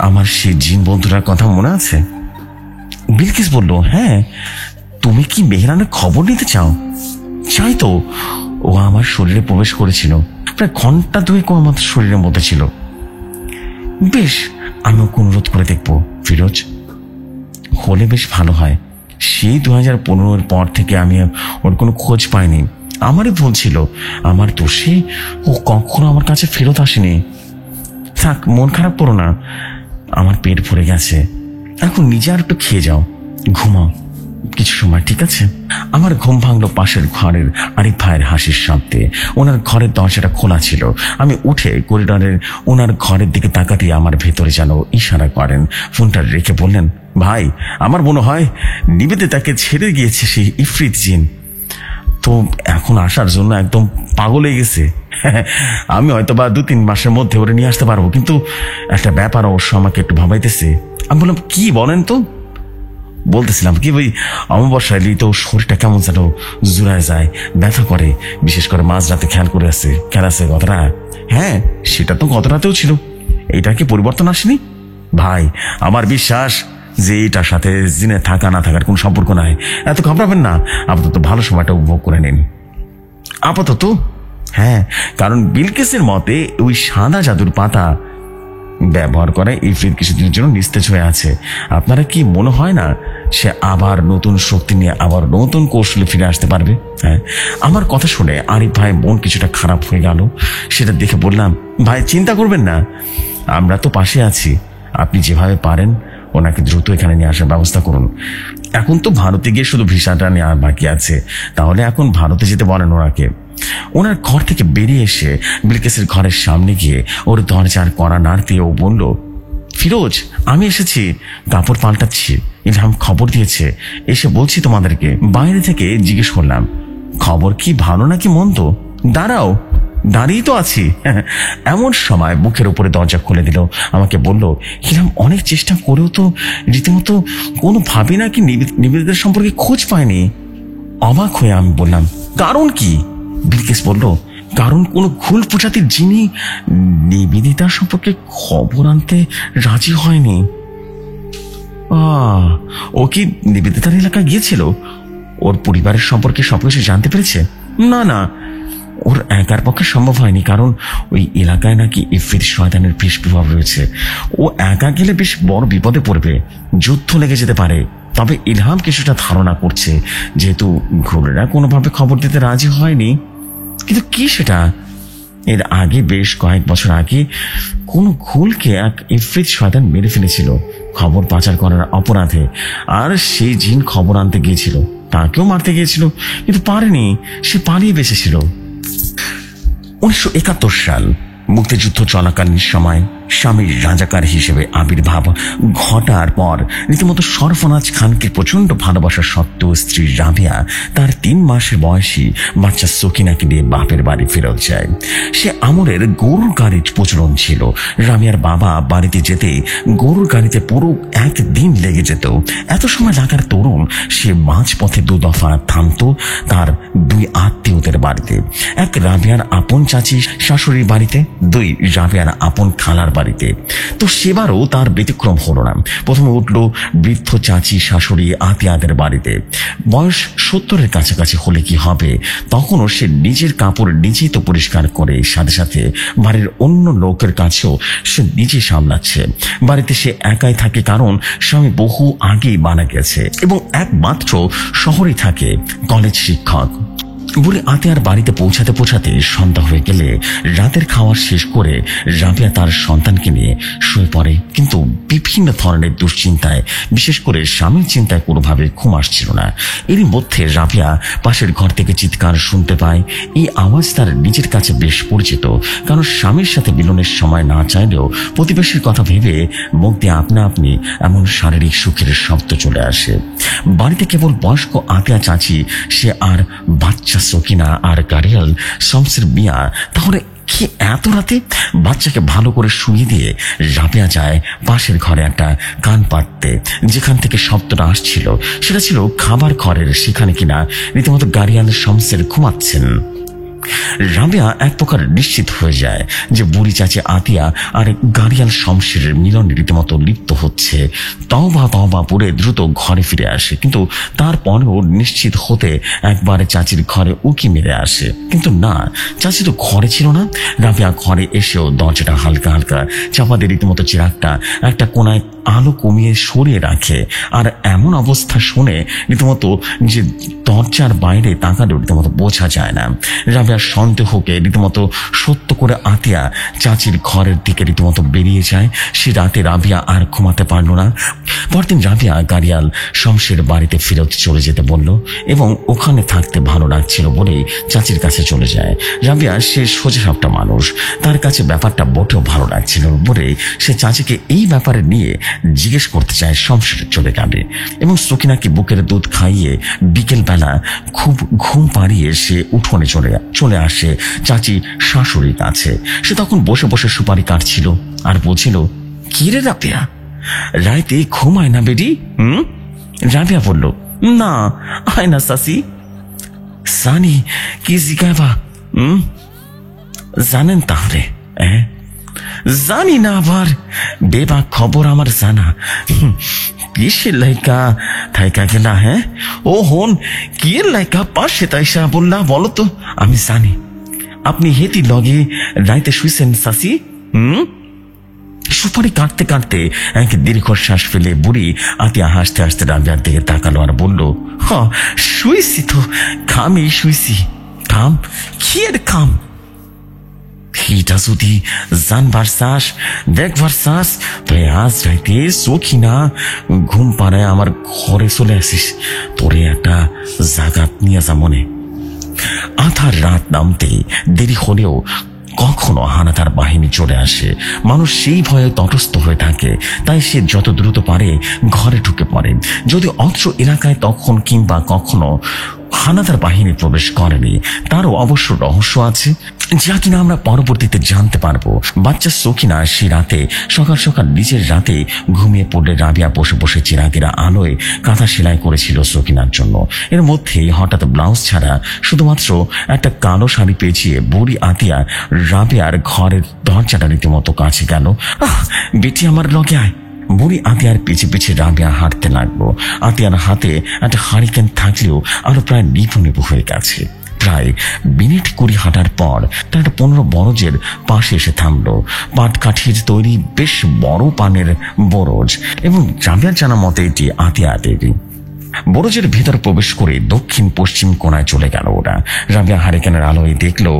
আমার সেই জিন বন্ধুরার কথা মনে আছে? বিলকিস বলল, হ্যাঁ। তুমি কি মেহরানের খবর নিতে চাও? চাই তো। ও আমার শরীরে প্রবেশ করেছিল, প্রায় ঘন্টা দুয়েক আমার শরীরের মধ্যে ছিল। বেশ, আমি ওকে অনুরোধ করে দেখবো ফিরোজ, হলে বেশ ভালো হয়। সেই 2015 পর থেকে আমি ওর কোনো খোঁজ পাইনি। আমারই ভুল ছিল, আমার দোষে ও কখনো আমার কাছে ফেরত আসেনি। থাক, মন খারাপ করো না, আমার পেট ভরে গেছে। এখন নিজে আর একটু খেয়ে যাও, ঘুমাও কিছু সময়, ঠিক আছে? আমার ঘুম ভাঙলো পাশের ঘরের আরিফ ভাইয়ের হাসির শব্দে। ওনার ঘরের দরজাটা খোলা ছিল। আমি উঠে করিডোরের ওনার ঘরের দিকে তাকাতে আমার ভেতরে যেন ইশারা করেন। ফোনটা রেখে বললেন, ভাই, আমার মনে হয় নিবেদিতাকে ছেড়ে গিয়েছে সেই ইফরিত জিন। তো এখন আসার জন্য একদম পাগল হয়ে গেছে। আমি হয়তো বা 2-3 মাসের মধ্যে ওরে নিয়ে আসতে পারবো, কিন্তু একটা ব্যাপার অবশ্য আমাকে একটু ভাবাইতেছে। আমি বললাম, কি বলেন তো? বলতেছিলাম কি, ওই অমাবস্যায় তো শরীরটা কেমন যেন জুড়ায় যায়, ব্যথা করে, বিশেষ করে মাঝরাতে খেয়াল আছে কথাটা। হ্যাঁ, সেটা তো গত রাতেও ছিল। এটা কি পরিবর্তন আসেনি? ভাই, আমার বিশ্বাস যে এটার সাথে জিনে থাকা না থাকার কোন সম্পর্ক নাই। এত ঘাবড়াবেন না, আপাতত ভালো সময়টা উপভোগ করে নিন। আপাতত? হ্যাঁ, কারণ বিলকিসের মতে ওই সাদা জাদুর পাতা ব্যবহার করে ইফরিত কিছুদিনের জন্য নিস্তেজ হয়ে আছে। আপনারা কি মনে হয় না সে আবার নতুন শক্তি নিয়ে আবার নতুন কৌশলে ফিরে আসতে পারবে? হ্যাঁ। আমার কথা শুনে আরিফ ভাই মন কিছুটা খারাপ হয়ে গেল। সেটা দেখে বললাম, ভাই চিন্তা করবেন না, আমরা তো পাশে আছি। আপনি যেভাবে পারেন ওনাকে দ্রুত এখানে নিয়ে আসার ব্যবস্থা করুন। এখন তো ভারতে গিয়ে শুধু ভিসাটা নেওয়া বাকি আছে, তাহলে এখন ভারতে যেতে বলেন ওনাকে। ওনার ঘর থেকে বেরিয়ে এসে বিলকিসের ঘরের সামনে গিয়ে ওর দরজার কড়া নাড়তে ও বলল, ফিরোজ, আমি এসেছি, কাপড় পাল্টাচ্ছি। ইলহাম খবর দিয়েছে, এসে বলছি তোমাদেরকে। বাইরে থেকে জিজ্ঞেস করলাম, খবর কি ভালো নাকি মন্দ? দাঁড়াও, দাঁড়িয়ে তো আছি। এমন সময় বুকের উপরে দরজা খুলে দিল। আমাকে বলল, ইলহাম অনেক চেষ্টা করেও তো রীতিমতো কোনোভাবে নাকি নিবেদিতার সম্পর্কে খোঁজ পায়নি। অবাক হয়ে আমি বললাম, কারণ কি? বিলকিস বলল, কারণ কোনো ঘুল প্রজাতির জিনি নিবেদিতার সম্পর্কে খবর আনতে রাজি হয়নি। ও কি নিবেদিতার এলাকায় গিয়েছিল? ওর পরিবারের সম্পর্কে সবকিছু জানতে পেরেছে? না না, ওর একার পক্ষে সম্ভব হয়নি, কারণ ওই এলাকায় নাকি ইফরিত শয়তানের বিষ প্রভাব রয়েছে। ও একা গেলে বেশ বড় বিপদে পড়বে, যুদ্ধ লেগে যেতে পারে। তবে ইলহাম কিছুটা ধারণা করছে, যেহেতু ঘুরেরা কোনোভাবে খবর দিতে রাজি হয়নি। কিন্তু কি সেটা? এর আগে বেশ কয়েক বছর আগে কোন ঘুলকে এক ইফরিত শয়তান মেরে ফেলেছিল খবর পাচার করার অপরাধে। আর সেই জিন খবর আনতে গিয়েছিল, তাকেও মারতে গিয়েছিল, কিন্তু পারেনি, সে পালিয়ে বেঁচেছিল। 1971 সাল মুক্তিযুদ্ধ চলাকালীন সময় স্বামীর রাজাকার হিসেবে আবির্ভাব ঘটার পর রীতিমতো সরফরাজ খানকে প্রচন্ড ভালোবাসা সত্ত্বেও স্ত্রী রাবিয়া তার 3 মাসের বয়সী বাচ্চা সকিনাকে নিয়ে বাপের বাড়ি ফেরত যায়। সে আমলের গরুর গাড়ির প্রচলন ছিল। রাবিয়ার বাবা বাড়িতে যেতে গরুর গাড়িতে পুরো 1 দিন লেগে যেত। এত সময় লাগার তরুণ সে মাঝপথে 2 দফা থামত তার 2 আত্মীয়দের বাড়িতে। 1 রাবিয়ার আপন চাচি শাশুড়ির বাড়িতে, 2 রাবিয়ার আপন খালার বাড়িতে। তো সেবারও তার ব্যতিক্রম হলো না। প্রথমে উঠল বৃদ্ধ চাচি শাশুড়ি আতিয়াদের বাড়িতে। বয়স 70-এর কাছাকাছি হলে কি হবে, তখনও সে নিজের কাপড় নিজেই তো পরিষ্কার করে, সাথে সাথে বাড়ির অন্য লোকের কাছেও সে নিজে সামলাচ্ছে। বাড়িতে সে একাই থাকে, কারণ স্বামী বহু আগেই মারা গেছে এবং একমাত্র শহরে থাকে কলেজ শিক্ষক। বুড়ি আতিয়ার বাড়িতে পৌঁছাতে পৌঁছাতে সন্ধ্যা হয়ে গেলে রাতের খাওয়া শেষ করে রাবিয়া তার সন্তানকে নিয়ে শুয়ে পড়ে। কিন্তু বিভিন্ন ধরনের দুশ্চিন্তায়, বিশেষ করে স্বামীর চিন্তায় কোনোভাবে ঘুম আসছিল না। এরই মধ্যে রাবিয়া পাশের ঘর থেকে চিৎকার শুনতে পায়। এই আওয়াজ তার নিজের কাছে বেশ পরিচিত, কারণ স্বামীর সাথে মিলনের সময় না চাইলেও প্রতিবেশীর কথা ভেবে মুখ দিয়ে আপনা আপনি এমন শারীরিক সুখের শব্দ চলে আসে। বাড়িতে কেবল বয়স্ক আতিয়া চাচি, সে আর বাচ্চা সকিনা আর গাড়িয়াল শমসের মিয়া। তাহলে কি এত রাতে? বাচ্চাকে ভালো করে শুয়ে দিয়ে রাবিয়া যায় পাশের ঘরে একটা কান পাততে। যেখান থেকে শব্দটা আসছিল সেটা ছিল খাবার ঘরের, সেখানে কিনা রীতিমতো গাড়িয়াল শমসের ঘুমাচ্ছেন। রাবিয়া এক প্রকার নিশ্চিত হয়ে যায় যে বুড়ি চাচি আতিয়া আর গাড়িয়াল শমশের মিলন রীতিমতো লিপ্ত হচ্ছে। তওবা পড়ে দ্রুত ঘরে ফিরে আসে, কিন্তু তারপরেও নিশ্চিত হতে একবারে চাচির ঘরে উকি মেরে আসে, কিন্তু না, চাচি তো ঘরে ছিল না। রাবিয়া ঘরে এসেও দরজাটা হালকা হালকা চাপা দিয়ে রীতিমতো চিরাগটা একটা কোনায় আলো কমিয়ে সরিয়ে রাখে। আর এমন অবস্থা শুনে রীতিমতো যে দরজার বাইরে তাকালেও রীতিমতো বোঝা যায় না। রাবিয়ার সন্দেহকে রীতিমতো সত্য করে আতিয়া চাচির ঘরের দিকে রীতিমতো বেরিয়ে যায়। সে রাতে রাবিয়া আর ঘুমাতে পারল না। পরদিন রাবিয়া গাড়িয়াল শমশের বাড়িতে ফেরত চলে যেতে বলল এবং ওখানে থাকতে ভালো লাগছিল বলেই চাচির কাছে চলে যায়। রাবিয়া সে সোজা সাপটা মানুষ, তার কাছে ব্যাপারটা মোটেও ভালো লাগছিল বলে সে চাচিকে এই ব্যাপারে নিয়ে জিজ্ঞেস করতে চায়। শমশের চলে যাবে এবং সকিনাকে বুকের দুধ খাইয়ে বিকেল বেলা খুব ঘুম পাড়িয়ে সে উঠোনে চলে আসে চাচি শাশুড়ির কাছে। সে তখন বসে বসে সুপারি কাটছিল আর বলছিল, কি রে রাবিয়া, রাইতে ঘুমায় না বেডি? রাবিয়া বলল, না হয় না চাচি। জানি কি জিগাবা? জানেন তাহলে? জানি না, আবার বেবা খবর আমার জানা। কিসের লাইকা থাইকা গেলা? ও হন কি লাইকা পাশে তাইসা বললা বলো তো? আমি জানি আপনি হেতি লগে রাইতে শুইছেন চাচি। সুপারি কাটতে কাটতে এক দীর্ঘশ্বাস ফেলে বুড়ি আতিয়া হাসতে হাসতে রাবিয়ার দিকে তাকালো আর বলল, শুইছি তো, খামই শুইছি। খাম? কি এর খাম? এটা যদি জানবার চাস, দেখবার চাস, তুই আজ রাইতে সখিনা ঘুম পাড়ায় আমার ঘরে চলে আসিস। তোরে একটা জাগাত নিয়ে যা মনে। আধার রাত নামতে দেরি হলেও কখনো হানাদার বাহিনী চলে আসে। মানুষ সেই ভয়ে তটস্থ হয়ে থাকে, তাই সে যত দ্রুত পারে ঘরে ঢুকে পড়ে। যদি অত্র এলাকায় তখন কিংবা কখনো হানাদার বাহিনী প্রবেশ করেনি, তারও অবশ্য রহস্য আছে, যা কিনা আমরা পরবর্তীতে জানতে পারবো। বাচ্চা সখিনা সে রাতে সকাল সকাল নিজের রাতে ঘুমিয়ে পড়লে রাবিয়া বসে বসে চিরাগেরা আলোয় কাঁথা সেলাই করেছিল সখিনার জন্য। এর মধ্যেই হঠাৎ ব্লাউজ ছাড়া শুধুমাত্র একটা কালো শাড়ি পেঁচিয়ে বুড়ি আতিয়া রাবিয়ার ঘরের দরজাটা রীতিমতো কাছে গেল। বেটি আমার লগে আয়। বুড়ি আতিয়ার পিছে পিছে রাবিয়া হাঁটতে লাগলো। আতিয়ার হাতে একটা হারিকেন থাকলেও আরো প্রায় নিভু নিভু হয়ে গেছে। প্রায় মিনিট 20 হাঁটার পর তার একটা 15 বরজের পাশে এসে থামলো। পাটকাঠির তৈরি বেশ বড় পানের বরজ এবং রাবিয়ার জানা মতে এটি আতিয়াদেরই। বরজের ভেতর প্রবেশ করে দক্ষিণ পশ্চিম কোণায় চলে গেল ওরা। রাবিয়া হারিকেনের আলোয় দেখলো,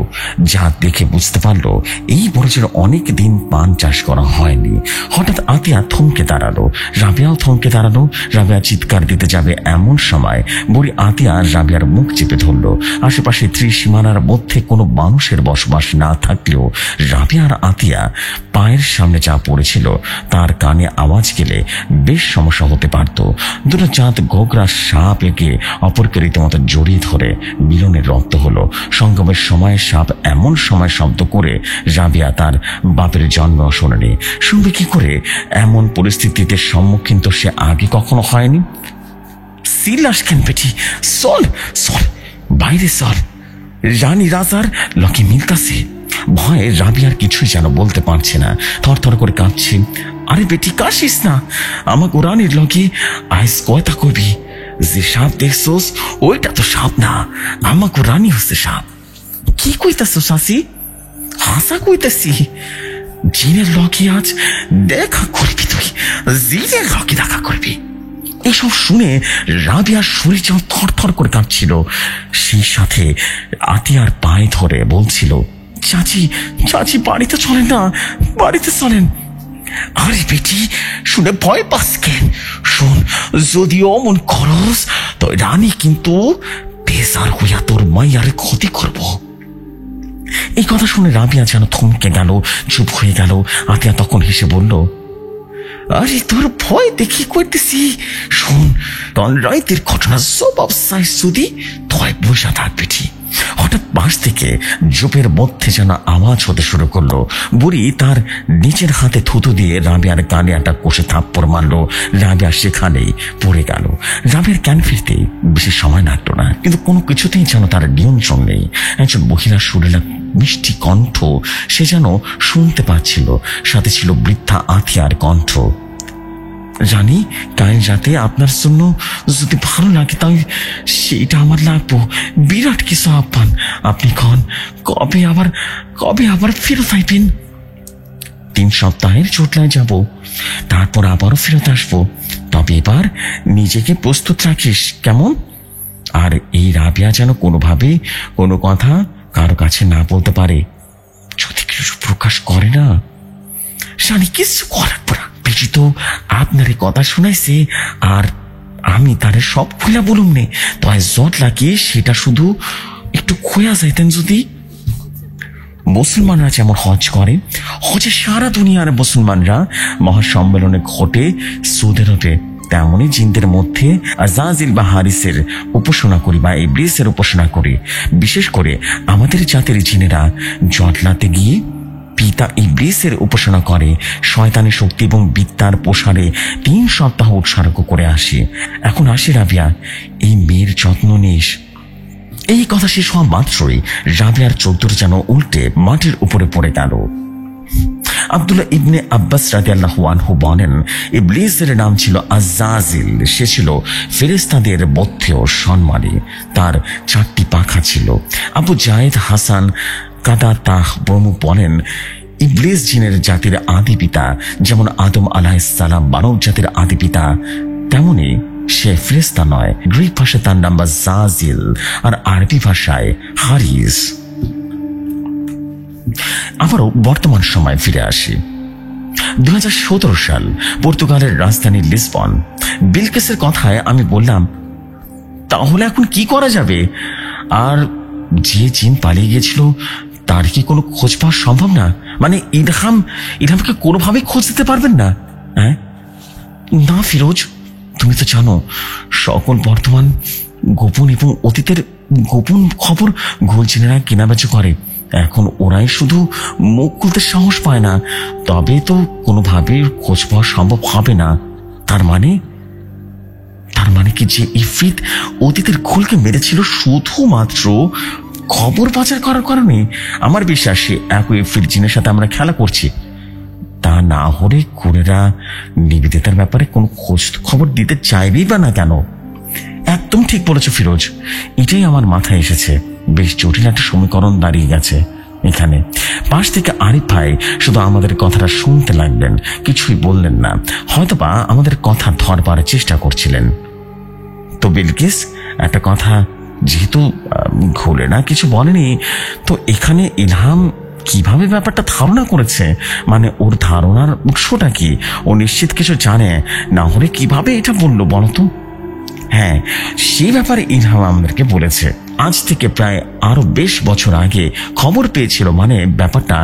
যা দেখে বুঝতে পারলো এই বরজের অনেক দিন পান চাষ করা হয়নি। হঠাৎ আতিয়া থমকে দাঁড়ালো, রাবিয়াও থমকে দাঁড়ালো। রাবিয়া চিৎকার দিতে যাবে এমন সময় বুড়ি আতিয়া রাবিয়ার মুখ চেপে ধরলো। আশেপাশে ত্রিসীমানার মধ্যে কোনো মানুষের বসবাস না থাকলেও রাবিয়া আর আতিয়া পায়ের সামনে যা পড়েছিল তার কানে আওয়াজ গেলে বেশ সমস্যা হতে পারত। দুটো চাঁদ গোগরা সাপ একে অপরকে রীতিমতো জড়িয়ে ধরে মিলনের রক্ত হলো। সঙ্গমের সময় সাপ এমন সময় শব্দ করে রাবিয়া তার বাপের জন্ম শোনেনি। শুনবে কি করে? এমন পরিস্থিতিতে সম্মুখীন তো সে আগে কখনো হয়নি। সিলাস কেন বেটি, চল চল বাইরে চল, রানী রাজার লকে মিলতাছে। ভয়ে রাবিয়ার কিছুই যেন বলতে পারছে না, থরথর করে কাঁপছে। আরে বেটি কাশিস না, আমাকে রানীর লগে আইস কয়তা করবি। যে সাপ দেখছোস ওইটা তো সাপ না, আমাকে রানী হচ্ছে সাপ। কি কইতাছো শাসি? হাসা কইতাছি। জিনের লগে আজ দেখা করবি তুই, জিনের লগে দেখা করবি। এসব শুনে রাবিয়ার শরীর যেন থরথর করে কাঁপছিল। সেই সাথে আতিয়ার পায়ে ধরে বলছিল, চাচি চাচি বাড়িতে চলেন না, বাড়িতে চলেন। আরে বেটি শুনে ভয় পাস কেন? শোন, যদি অমন করস তো রানী কিন্তু বেজার হইয়া তোর মাইয়ার ক্ষতি করব। এই কথা শুনে রাবিয়া যেন থমকে গেল, চুপ হয়ে গেল। আতিয়া তখন হেসে বলল, আরে তোর ভয় দেখি করতেছি। শোন, তন রাইতের ঘটনা সব সাইজ যদি ভয় বসা থাকবে। ঠিক হঠাৎ পাশ থেকে জোপের মধ্যে যেন আওয়াজ হতে শুরু করলো। বুড়ি তার নিচের হাতে থুতু দিয়ে রাবিয়ার কানে একটা কষে থাপ্পড় মারলো। রাবিয়া সেখানেই পড়ে গেল। রাবিয়ার জ্ঞান ফিরতে বেশি সময় লাগলো না, কিন্তু কোনো কিছুতেই যেন তার নিয়ন্ত্রণ নেই। একজন মহিলার সুরেলা মিষ্টি কণ্ঠ সে যেন শুনতে পাচ্ছিল, সাথে ছিল বৃদ্ধা আতিয়ার কণ্ঠ। জানি কাল রাতে আপনার জন্য যদি ভালো লাগে তাই সেটা আমার লাগবো, বিরাট কিছু আহ্বান। আপনি কবে আবার ফেরত আইবেন? 3 সপ্তাহের চোটলায় যাব, তারপর আবারও ফেরত আসবো। তবে এবার নিজেকে প্রস্তুত রাখিস, কেমন? আর এই রাবিয়া যেন কোনোভাবে কোনো কথা কারো কাছে না বলতে পারে। যদি কিছু প্রকাশ করে না, জানি কিছু করার পর বেশি তো আপনার কথা শুনাইছে, আর আমি তারে সব খুলে বলুম নে। তাই জট লাগিয়ে সেটা শুধু একটু খোয়া যাইতেন যদি। মুসলমানরা যেমন হজ করে, হজে সারা দুনিয়ার মুসলমানরা মহাসম্মেলনে ঘটে সৌদি আরবে, তেমনই জিনদের মধ্যে আজাজিল বা হারিসের উপাসনা করি বা ইবলিসের উপাসনা করি। বিশেষ করে আমাদের জাতির জিনেরা জটলাতে গিয়ে পিতা ইবলিসের উপাসনা করে। শয়তানের শক্তি এবং বিদ্যার প্রসারে 3 সপ্তাহ উৎসর্গ করে আসে। এখন আসে রাবিয়া, এই মেয়ের যত্ন নিস। এই কথা শেষ হওয়া মাত্রই রাবিয়ার চোখ যেন উল্টে মাটির উপরে পড়ে গেল। আব্দুল্লাহ ইবনে আব্বাস রাদিয়াল্লাহু আনহু বলেন, ইবলিসের নাম ছিল আজাজিল। সে ছিল ফেরেশতাদের মধ্যেও সম্মানী, তার 4টি পাখা ছিল। আবু জায়েদ হাসান কাদাতাহ প্রমুখ বলেন, ইবলিস জিনের জাতির আদি পিতা। যেমন আদম আলাইহিস সালাম মানব জাতির আদি পিতা, তেমনি সে ফেরেশতা নয়। গ্রিক ভাষায় তার নাম জাজিল, আর আরবি ভাষায় হারিস। আবারও বর্তমান সময় ফিরে আসি। 2017 সাল, পর্তুগালের রাজধানী লিসবন। বিলকিসের কথায় আমি বললাম, তাহলে এখন কি করা যাবে? আর যে জিন পালিয়ে গিয়েছিল তার কি কোনো খোঁজ পাওয়া সম্ভব না? মানে ইলহামকে কোনোভাবেই খোঁজ দিতে পারবেন না? হ্যাঁ না ফিরোজ, তুমি তো জানো সকল বর্তমান গোপন এবং অতীতের গোপন খবর গোলচিনেরা কেনাবেচা করে। এখন ওরাই শুধু মুখ খুলতে সাহস পায় না, তবে তো কোনোভাবে খোঁজ পাওয়া সম্ভব হবে না। তার মানে কি যে ইফরিত অতীতের খোলকে মেরেছিল শুধুমাত্র খবর পাচার করার কারণে? আমার বিশ্বাস সে একই ইফরিত জিনের সাথে আমরা খেলা করছি। তা না হলে কোরেরা নিবেদিতার ব্যাপারে কোনো খোঁজ খবর দিতে চাইবেই বা না কেন? একদম ঠিক বলেছ ফিরোজ, এটাই আমার মাথায় এসেছে। বেশ জটিল একটা সমীকরণ দাঁড়িয়ে গেছে এখানে। পাশ থেকে আরিফ ভাই শুধু আমাদের কথাটা শুনতে লাগলেন, কিছুই বললেন না। হয়তোবা আমাদের কথা ধরবার চেষ্টা করছিলেন। তো বিলকিস, একটা কথা, যেহেতু ঘোলেনা কিছু বলেনি, তো এখানে ইলহাম কিভাবে ব্যাপারটা ধারণা করেছে? মানে ওর ধারণার উৎসটা কি? ও নিশ্চিত কিছু জানে, না হলে কিভাবে এটা বললো বলতো? হ্যাঁ, সেই ব্যাপারে ইলহাম আমাদেরকে বলেছে। আজ থেকে প্রায় আরো বেশ বছর আগে খবর পেয়েছিল, মানে ব্যাপারটা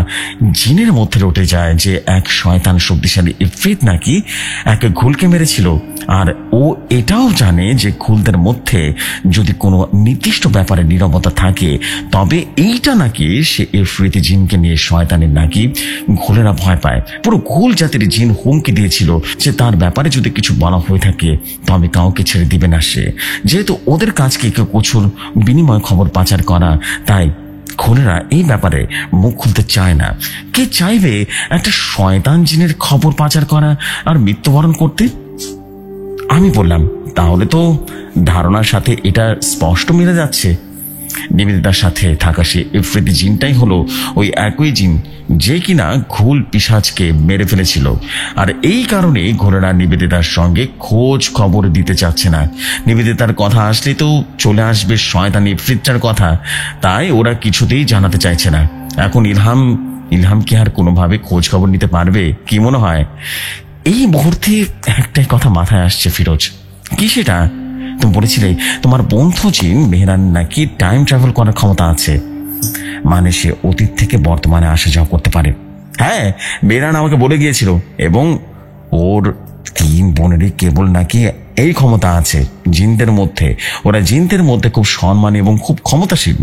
জিনের মধ্যে উঠে যায় যে এক শয়তান শক্তিশালী ইফরিত নাকি এক ঘুলকে মেরেছিল। আর ও এটাও জানে যে ঘুলদের মধ্যে যদি কোনো নির্দিষ্ট ব্যাপারে নীরবতা থাকে, তবে এইটা নাকি সে ইফরিতি জিনকে নিয়ে শয়তানের নাকি ঘোলেরা ভয় পায়। পুরো ঘোল জাতির জিন হুমকি দিয়েছিল যে তার ব্যাপারে যদি কিছু বলা হয়ে থাকে তবে কাউকে ছেড়ে দিবে না সে। যেহেতু ওদের কাজকে কেউ প্রচুর বিনিময় খবর পাচার করা, তাই ঘোলেরা এই ব্যাপারে মুখ খুলতে চায় না। কে চাইবে একটা শয়তান জিনের খবর পাচার করা আর মৃত্যুবরণ করতে? আমি বললাম, তাহলে তো ধারণার সাথে এটা স্পষ্ট মিলে যাচ্ছে। নিবেদিতার সাথে থাকা সে ইফরিতি জিনটাই হলো ওই একই জিন যে কিনা ঘোল পিশাচকে মেরে ফেলেছিল। আর এই কারণে ঘোলেরা নিবেদিতার সঙ্গে খোঁজ খবর দিতে চাচ্ছে না। নিবেদিতার কথা আসলে তো চলে আসবে শয়তান ইফরিতটার কথা, তাই ওরা কিছুতেই জানাতে চাইছে না। এখন ইলহাম কি আর কোনোভাবে খোঁজ খবর নিতে পারবে? কি মনে হয়? এই মুহূর্তে একটাই কথা মাথায় আসছে ফিরোজ। কি সেটা? তুমি বলেছিলে তোমার বন্ধু জিন মেহরান নাকি টাইম ট্রাভেল করার ক্ষমতা আছে, মানে সে অতীত থেকে বর্তমানে আসা যাওয়া করতে পারে। হ্যাঁ, মেহরান আমাকে বলে গিয়েছিল, এবং ওর 3 বোনেরই কেবল নাকি এই ক্ষমতা আছে জিনদের মধ্যে। ওরা জিনদের মধ্যে খুব সম্মানী এবং খুব ক্ষমতাশীল।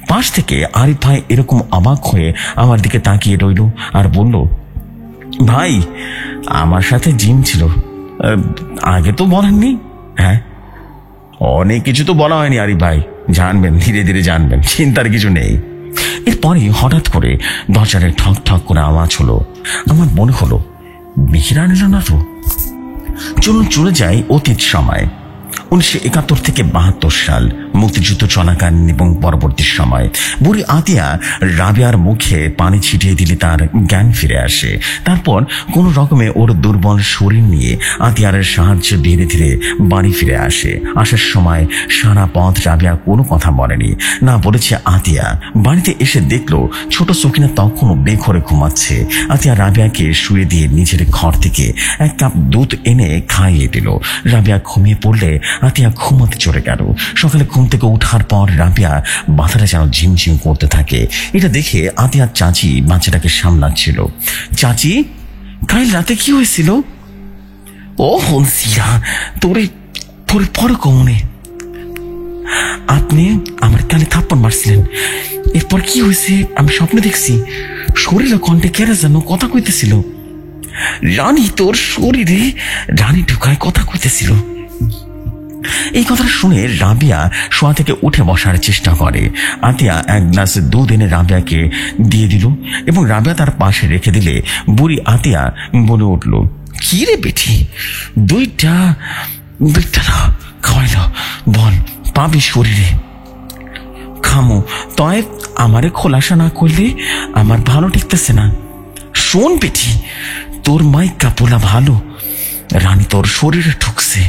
পাশ থেকে আরিফ ভাই এরকম অবাক হয়ে আমার দিকে তাকিয়ে রইল আর বলল, ভাই আমার সাথে জিন ছিল, আগে তো বলেননি। হ্যাঁ, অনেক কিছু তো বলা হয়নি আরিফ ভাই, জানবেন, ধীরে ধীরে জানবেন, চিন্তার কিছু নেই। এরপরে হঠাৎ করে দরজারে ঠক ঠক করে আওয়াজ হলো। আমার মনে হলো মেহরান এলো না তো। চলুন চলে যাই অতীত সময়। 1971 থেকে 72 সাল, মুক্তিযুদ্ধ চলাকালীন এবং পরবর্তী সময়। বুড়ি আতিয়া রাবিয়ার মুখে পানি ছিটিয়ে দিলে তার জ্ঞান ফিরে আসে। তারপর কোন রকমে ওর দুর্বল শরীর নিয়ে আতিয়ার সাহায্যে ধীরে ধীরে বাড়ি ফিরে আসে। আসার সময় সারা পথ রাবিয়া কোনো কথা বলেনি, না বলেছে আতিয়া। বাড়িতে এসে দেখলো ছোট সকিনা তখনও বেঘরে ঘুমাচ্ছে। আতিয়া রাবিয়াকে শুয়ে দিয়ে নিজের ঘর থেকে 1 কাপ দুধ এনে খাইয়ে দিল। রাবিয়া ঘুমিয়ে পড়লে আতিয়া ঘুমাতে চলে গেল। সকালে ঘুম থেকে উঠার পর রাবিয়া মাথাটা যেন ঝিমঝিম করতে থাকে। এটা দেখে আতিয়ার চাচি বাচ্চাটাকে সামলাচ্ছিল। চাচি, কাল রাতে কি হয়েছিল? ও হনসিয়া, তোরে পরে কমনে আপনি আমার কানে থাপ্পড় মারছিলেন, এরপর কি হয়েছে আমি স্বপ্নে দেখছি। শরীরে কণ্ঠে কেরা যেন কথা কইতেছিল। রানী তোর শরীরে রানী ঢুকায় কথা কইতেছিল। এই কথাটা শুনে রাবিয়া শোয়া থেকে উঠে বসার চেষ্টা করে। আতিয়া 1 গ্লাস দুধ এনে রাবিয়াকে দিয়ে দিল এবং রাবিয়া তার পাশে রেখে দিলে বুড়ি আতিয়া বলে উঠল, কি রে বেটি, দুইটা খাওয়াইল, বল পাবি শরীরে? খামো, তয় আমারে খোলাসা না করলে আমার ভালো ঠেকতেছে না। শোন বেটি, তোর মাইকা পোলা ভালো, রানী তোর শরীরে ঢুকছে,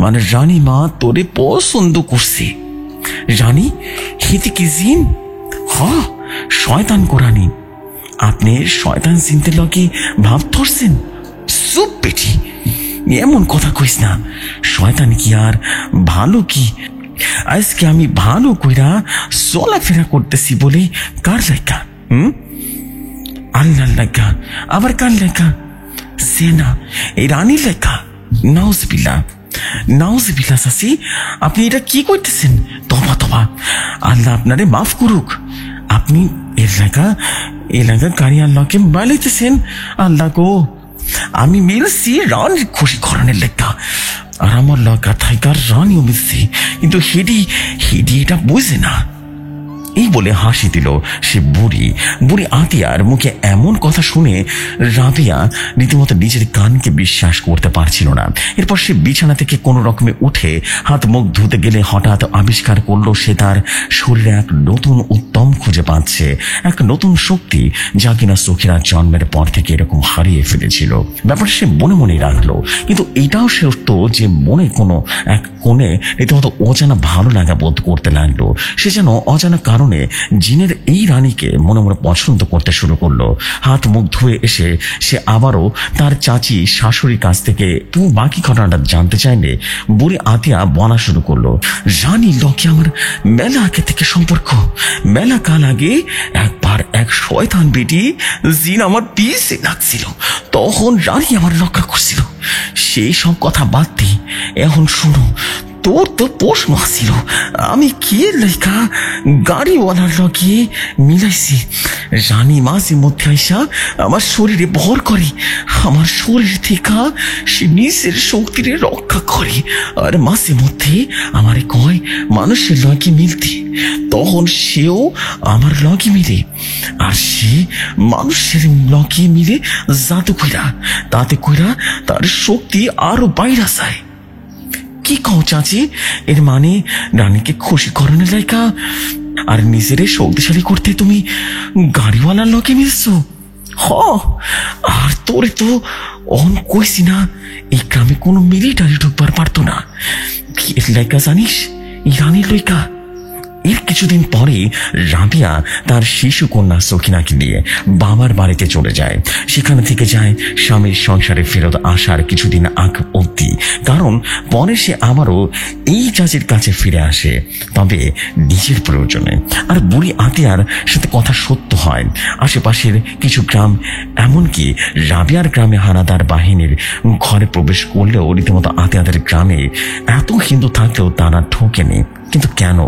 মানে রানী মা তোরে পছন্দ করছে। রানী হেতে কি জিন? হ, শয়তান কোরআনি। আপনি শয়তান চিনতে লগে ভাব ধরছেন? চুপ বেটি, এমন কথা কইস না। শয়তান কি আর ভালো কি? আজকে আমি ভালো কইরা চলাফেরা করতেছি বলে কার লেখা? আল্লাহর লেখা, আবার কার লেখা? সেনা এই রানীর লেখা। নাউজবিল্লাহ চাচি, আপনি এটা কি করতেছেন? তবা তবা, আল্লাহ আপনারে মাফ করুক। আপনি এলাকা গাড়ি আল্লাহকে বানাইতেছেন। আল্লাহ গো, আমি মিলছি রানীর খুশি করানোর লেখা, আর আমার লেখা থাইকার রানীও মিলছি, কিন্তু হেডি এটা বুঝে না। এই বলে হাসি দিল সে বুড়ি আতিয়ার মুখে এমন কথা শুনে রাবেয়া রীতিমতো নিজের কানকে বিশ্বাস করতে পারছিল না। এরপর সে বিছানা থেকে কোনো রকমে উঠে হাত মুখ ধুতে গেলে হঠাৎ আবিষ্কার করলো সে তার শরীরে এক নতুন উদ্যম খুঁজে পাচ্ছে, এক নতুন শক্তি যা কিনা সখিরা জন্মের পর থেকে এরকম হারিয়ে ফেলেছিল। ব্যাপারটা সে মনে মনে রাখলো, কিন্তু এটাও সত্য যে মনে কোনো এক কোণে রীতিমতো অজানা ভালো লাগা বোধ করতে লাগলো। সে যেন অজানা কারণে জিনের এই রানীকে মনে মনে পছন্দ করতে শুরু করলো। হাত মুখ ধুয়ে এসে সে আবারও তার চাচি শাশুড়ির কাছ থেকে বাকি ঘটনাটা জানতে চাইলে বুড়ি আতিয়া বলা শুরু করলো, রানীর লগে আমার মেলা আগে থেকে সম্পর্ক। মেলা কাল আগে একবার এক শয়তান বেটি জিন আমার পিছে লাগছিল, তখন রানী আমার রক্ষা করছিল। সেই সব কথা বাদ দি, এখন শোনো, তোর তো প্রশ্ন আসছিল আমি কে লেখা গাড়িওয়ালার লগে মিলাইছি। রানী মাঝে মধ্যে আইসা আমার শরীরে ভর করে, আমার শরীর থেকে সে নিজের শক্তিরে রক্ষা করে, আর মাঝে মধ্যে আমারে কয় মানুষের লগে মিলতে, তখন সেও আমার লগে মিলে, আর সে মানুষের লগে মিলে জাদু কইরা, তাতে কইরা তার শক্তি আরো বাইরা যায়। কি কও চাচি? এর মানে রানীকে খুশি করানোর লাইকা আর নিজের শক্তিশালী করতে তুমি গাড়িওয়ালার লগে মিলছো? হ, আর তোরে তো অন কইছি না এই গ্রামে কোনো মিলিটারি ঢুকবার পারতো না। কি এর লাইকা জানিস? এই রানীর লইকা। এর কিছুদিন পরে রাবিয়া তার শিশু কন্যা সখিনাকে নিয়ে বাবার বাড়িতে চলে যায়। সেখানে থেকে যায় স্বামীর সংসারে ফেরত আসার কিছুদিন আগ অবধি, কারণ পরে সে আবারও এই চাচির কাছে ফিরে আসে, তবে নিজের প্রয়োজনে। আর বুড়ি আতিয়ার সাথে কথা সত্য হয়। আশেপাশের কিছু গ্রাম, এমনকি রাবিয়ার গ্রামে হানাদার বাহিনীর ঘরে প্রবেশ করলেও রীতিমতো আতিয়াদের গ্রামে এত হিন্দু থাকলেও তারা ঠকেনি। কিন্তু কেন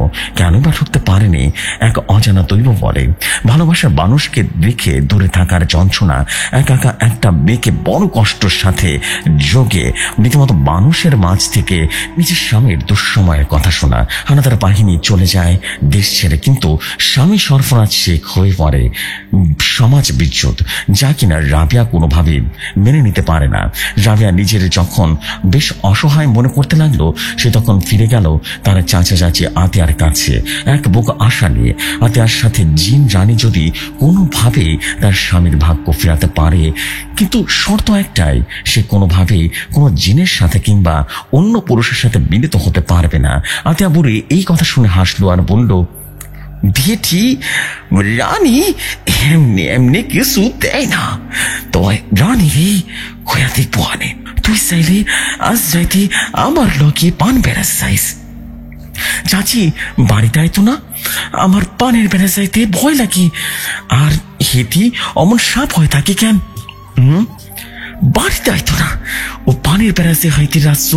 বা ঠকতে পারেনি? এক অজানা দৈব বলে। ভালোবাসার মানুষকে দেখে দূরে থাকার যন্ত্রণা একা একটা মেয়েকে বড় কষ্টের সাথে যোগে রীতিমতো মানুষের মাঝ থেকে নিজের স্বামীর দুঃসময়ের কথা শোনা। হানাদার বাহিনী চলে যায় দেশ ছেড়ে, কিন্তু স্বামী সরফরাজ শেখ হয়ে পড়ে সমাজ বিচ্যুত, যা কিনা রাবিয়া কোনোভাবেই মেনে নিতে পারে না। রাবিয়া নিজের যখন বেশ অসহায় মনে করতে লাগলো, সে তখন ফিরে গেল তার চাচা চাচি আতিয়ার কাছে এক বুক আশা নিয়ে। আতিয়ার সাথে জিন রানী যদি কোনোভাবে তার স্বামীর ভাগ্য ফেরাতে পারে, কিন্তু শর্ত একটাই, সে কোনোভাবেই কোনো জিনের সাথে কিংবা অন্য পুরুষের সাথে মিলিত হতে পারবে না। আতিয়া বুড়ি এই কথা শুনে হাসলো আর বলল, বেটি, রানী এমনি এমনি কিছু দেয় না, তয় রানী রে খোয়া দেখবো আনে। তুই চাইলে আজ রাইতে আমার লগে পান বেড়া চাইস। চাচি বাড়িতে আইতো না, আমার পানের বেড়া যাইতে ভয় লাগে। আর হেতি অমন সাপ হয়ে থাকে কেন? বাড়িতে আইতো না, ও পানের বেড়া যে হাইতে রাখছ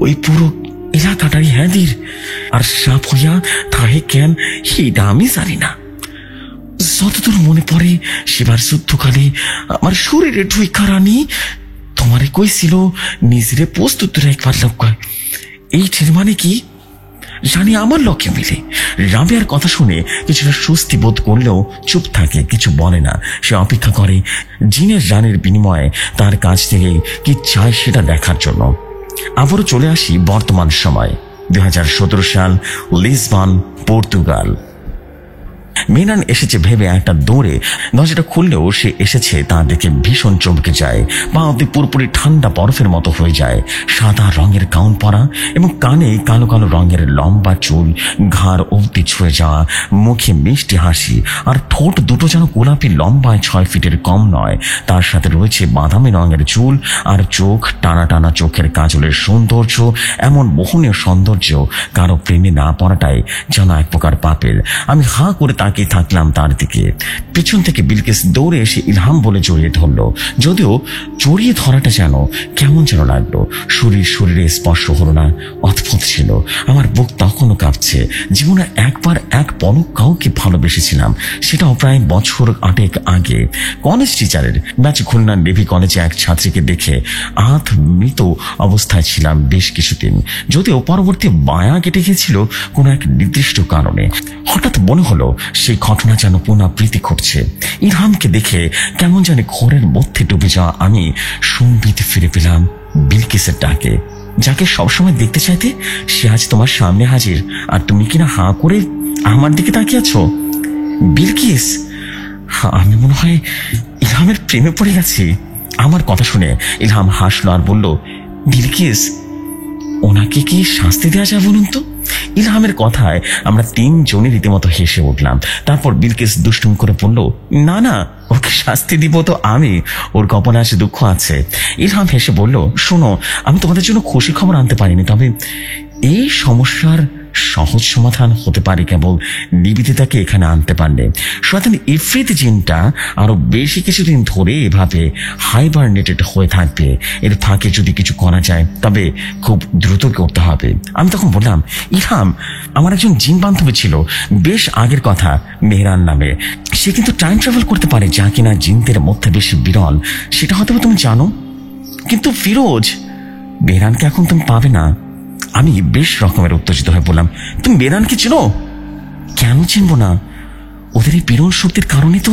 ওই পুরো এলাকাটাই হ্যাঁদির, আর সাপ হইয়া থাহে কেন সেটা আমি জানি না। যতদূর মনে পড়ে সেবার যুদ্ধকালে আমার শরীরে ঢুইকা রানী তোমারে কইছিল নিজেরে প্রস্তুত রাখবার লক্ষ্য। এইটির মানে কি? রানী আমার লক্ষ্যে মিলে। রাবিয়ার কথা শুনে কিছুটা স্বস্তি বোধ করলেও চুপ থাকে, কিছু বলে না। সে অপেক্ষা করে জিনের রানীর বিনিময়ে তার কাছ থেকে কি চায় সেটা দেখার জন্য। আবারও চলে আসি বর্তমান সময়, 2017 সাল, লিসবন, পর্তুগাল। মিনান এসেছে ভেবে একটা দৌড়ে দরজাটা খুললেও সে এসেছে তা দেখে ভীষণ চমকে যায়। পা অব্দি পুরোপুরি ঠান্ডা বরফের মতো হয়ে যায়। সাদা রঙের গাউন পরা এবং কানে কালো কালো রঙের লম্বা চুল, ঘাড় অব্দি ছুঁয়ে যাওয়া, মুখে মিষ্টি হাসি, আর ঠোঁট দুটো যেন গোলাপি, লম্বায় 6 ফিটের কম নয়। তার সাথে রয়েছে বাদামি রঙের চুল আর চোখ, টানা টানা চোখের কাজলের সৌন্দর্য। এমন মোহনীয় সৌন্দর্য কারো প্রেমে না পড়াটাই যেন এক প্রকার পাপের। আমি হাঁ করে তাকে তাকিয়ে থাকলাম তার দিকে। পিছন থেকে বিলকিস দৌড়ে এসে ইলহাম বলে জড়িয়ে ধরলো। যদিও জড়িয়ে ধরাটা যেন কেমন যেন লাগলো, শরীরে স্পর্শ হলো না, অদ্ভুত ছিল। আমার বুক তখনও কাঁপছে। জীবনে একবার এক পলক কাউকে ভালোবেসেছিলাম, সেটাও প্রায় বছর 8 আগে। কলেজ টিচারের ব্যাচ খুলনা নেভি কলেজে এক ছাত্রীকে দেখে মৃত অবস্থায় ছিলাম বেশ কিছুদিন। যদিও পরবর্তী মায়া কেটে গিয়েছিল কোনো এক নির্দিষ্ট কারণে। হঠাৎ মনে হলো সেই ঘটনা যেন পুনরাবৃত্তি ঘটছে। ইলহামকে দেখে কেমন জানি ঘোরের মধ্যে ডুবে যাওয়া আমি সম্বিত ফিরে পেলাম বিলকিসের ডাকে। যাকে সবসময় দেখতে চাইতে সে আজ তোমার সামনে হাজির, আর তুমি কিনা হাঁ করে আমার দিকে তাকিয়ে আছো। বিলকিস, আমি মনে হয় ইলহামের প্রেমে পড়ে গেছি। আমার কথা শুনে ইলহাম হাসলো আর বলল, বিলকিস, ওনাকে কি শাস্তি দেওয়া যায় বলুন তো? ইলহামের কথায় আমরা 3 জনে রীতিমতো হেসে উঠলাম। তারপর বিলকিস দুষ্টুম করে বলল, না না, ওকে শাস্তি দিব তো আমি, ওর কপালে আছে দুঃখ আছে। ইলহাম হেসে বলল, শোনো, আমি তোমাদের জন্য খুশি খবর আনতে পারিনি, তবে এই সমস্যার সহজ সমাধান হতে পারে কেবল নিবেদিতাকে এখানে আনতে পারলে। শয়তান ইফরিত জিনটা আরো বেশি কিছুদিন ধরে এভাবে হাইবারনেটেড হয়ে থাকবে। এর ফাঁকে যদি কিছু করা যায় তবে খুব দ্রুত করতে হবে। আমি তখন বললাম, ইলহাম, আমার একজন জিন বান্ধবী ছিল, বেশ আগের কথা, মেহরান নামে। সে কিন্তু টাইম ট্রাভেল করতে পারে, যা কিনা জিনদের মধ্যে বেশি বিরল। সেটা হয়তো তুমি জানো। কিন্তু ফিরোজ, মেহরানকে এখন তুমি পাবে না। আমি বেশ রকমের উত্তেজিত হয়ে বললাম, তুমি মেহরানকে চেনো? কেন চিনবো না? ওদের এই বিরল শক্তির কারণে তো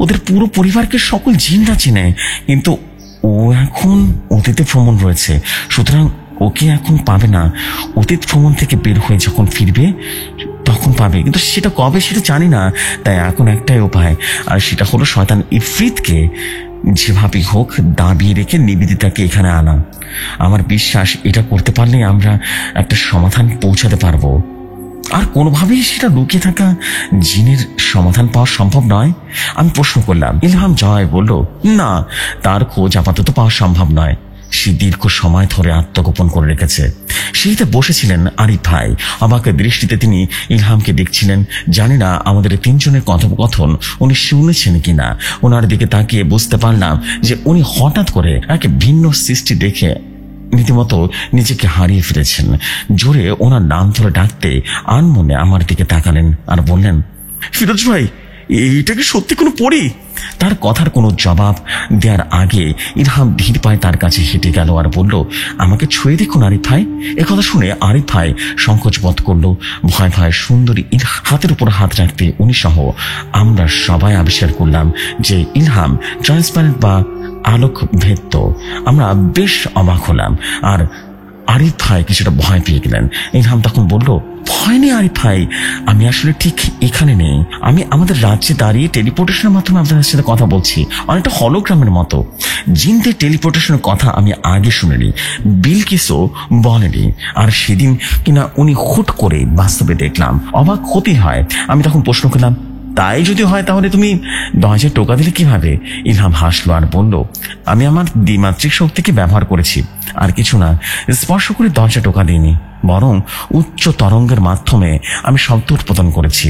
ওদের পুরো পরিবারকে সকল জিনরা চেনে। কিন্তু ও এখন অতীতে ভ্রমণ রয়েছে, সুতরাং ওকে এখন পাবে না। অতীত ভ্রমণ থেকে বের হয়ে যখন ফিরবে তখন পাবে, কিন্তু সেটা কবে সেটা জানি না। তাই এখন একটাই উপায়, আর সেটা হলো শয়তান ইফরিতকে যেভাবেই হোক দাবিয়ে রেখে নিবেদিতাকে এখানে আনা। আমার বিশ্বাস এটা করতে পারলে আমরা একটা সমাধান পৌঁছাতে পারবো, আর কোনোভাবেই সেটা লুকিয়ে থাকা জিনের সমাধান পাওয়া সম্ভব নয়। আমি প্রশ্ন করলাম। ইলহাম জয় বলল, না, তার খোঁজ আপাতত পাওয়া সম্ভব নয়। সে দীর্ঘ সময় ধরে আত্মগোপন করে রেখেছে। সিঁড়িতে বসেছিলেন আরিফ ভাই। অবাক দৃষ্টিতে তিনি ইলহামকে দেখছিলেন। জানি না আমাদের 3 জনের কথোপকথন উনি শুনেছেন কিনা। ওনার দিকে তাকিয়ে বুঝতে পারলাম যে উনি হঠাৎ করে এক ভিন্ন সৃষ্টি দেখে রীতিমতো নিজেকে হারিয়ে ফেলেছেন। জোরে ওনার নাম ধরে ডাকতে আনমনে আমার দিকে তাকালেন আর বললেন, ফিরোজ ভাই, এইটা কি সত্যি কোনো পরী? তার কথার কোনো জবাব দেওয়ার আগে ইলহাম ধীর পায়ে তার কাছে হেঁটে গেল আর বলল, আমাকে ছুঁয়ে দেখুন আরিফ ভাই। একথা শুনে আরিফ ভাই সংকোচ বোধ করলো। ভয় ভয় সুন্দরী হাতের উপর হাত রাখতে উনি সহ আমরা সবাই আবিষ্কার করলাম যে ইলহাম ট্রান্সপারেন্ট বা আলোক ভেদ্য। আমরা বেশ অবাক হলাম, আর আরিফ ভাই কিছুটা ভয় পেয়ে গেলেন। ইলহাম তখন বলল, ভয় নেই আরিফ ভাই, আমি আসলে ঠিক এখানে নেই। আমি আমাদের রাজ্যে দাঁড়িয়ে টেলিপোর্টেশনের মাধ্যমে আপনাদের সাথে কথা বলছি, অনেকটা হলোগ্রামের মতো। জিনদের টেলিপোর্টেশনের কথা আমি আগে শুনিনি, বিলকিসও বলেনি, আর সেদিন কিনা উনি হুট করে বাস্তবে দেখলাম। অবাক হতেই হয়। আমি তখন প্রশ্ন করলাম, তাই যদি হয় তাহলে তুমি 10,000 টোকা দিলে কিভাবে? ইলহাম হাসলো আর বলল, আমি আমার দ্বিমাত্রিক শক্তিকে ব্যবহার করেছি, আর কিছু না। স্পর্শ করে 10,000 টোকা দিইনি, বরং উচ্চ তরঙ্গের মাধ্যমে আমি শব্দ উৎপাদন করেছি।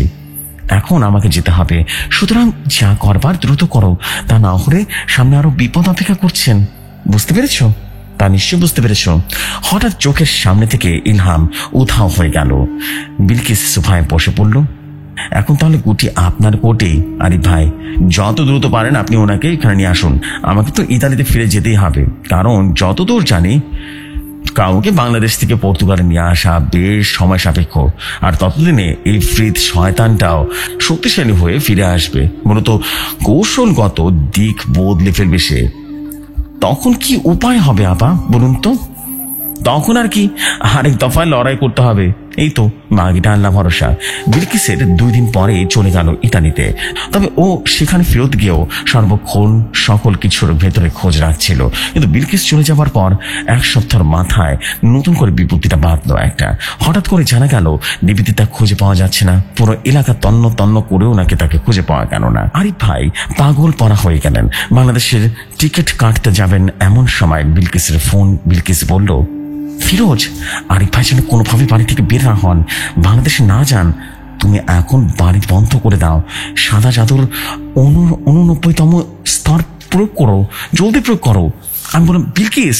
এখন আমাকে যেতে হবে, সুতরাং যা করবার দ্রুত করো, তা না হলে সামনে আরো বিপদ অপেক্ষা করছেন। বুঝতে পেরেছ? তা নিশ্চয় বুঝতে পেরেছ। হঠাৎ চোখের সামনে থেকে ইলহাম উধাও হয়ে গেল। বিলকিস সোফায় বসে পড়ল। এখন তাহলে গুটি আপনার কোর্টেই আরিফ ভাই, যত দ্রুত পারেন আপনি ওনাকে এখানে নিয়ে আসুন। আমাকে তো ইতালিতে ফিরে যেতেই হবে, কারণ যতদূর জানি কাউকে বাংলাদেশ থেকে পর্তুগালে নিয়ে আসা বেশ সময় সাপেক্ষ, আর ততদিনে এই ফ্রিদ শয়তানটাও শক্তিশালী হয়ে ফিরে আসবে। মূলত কৌশলগত দিক বদলে ফেলবে সে। তখন কি উপায় হবে আপা বলুন তো? তখন আর কি, আরেক দফায় লড়াই করতে হবে। এই তো মাগিটা আল্লাহ ভরসা। বিলকিসের 2 দিন পরে চলে গেল ইতালিতে। তবে ও সেখানে ফেরত গিয়েও সর্বক্ষণ সকল কিছুর ভেতরে খোঁজ রাখছিল। কিন্তু বিলকিস চলে যাবার পর 1 সপ্তাহের মাথায় নতুন করে বিপত্তিটা বাঁধলো একটা। হঠাৎ করে জানা গেল নিবেদিতা খুঁজে পাওয়া যাচ্ছে না। পুরো এলাকা তন্ন তন্ন করেও নাকি তাকে খুঁজে পাওয়া গেল না। আরিফ ভাই পাগল পড়া হয়ে গেলেন। বাংলাদেশের টিকিট কাটতে যাবেন এমন সময় বিলকিসের ফোন। বিলকিস বলল, ফিরোজ, আরিফ ভাই যেন কোনোভাবে বাড়ি থেকে বের না হন, বাংলাদেশে না যান। তুমি এখন বাড়ি বন্ধ করে দাও, সাদা জাদুর 89তম স্তর প্রয়োগ করো, জলদি প্রয়োগ করো। আমি বললাম, বিলকিস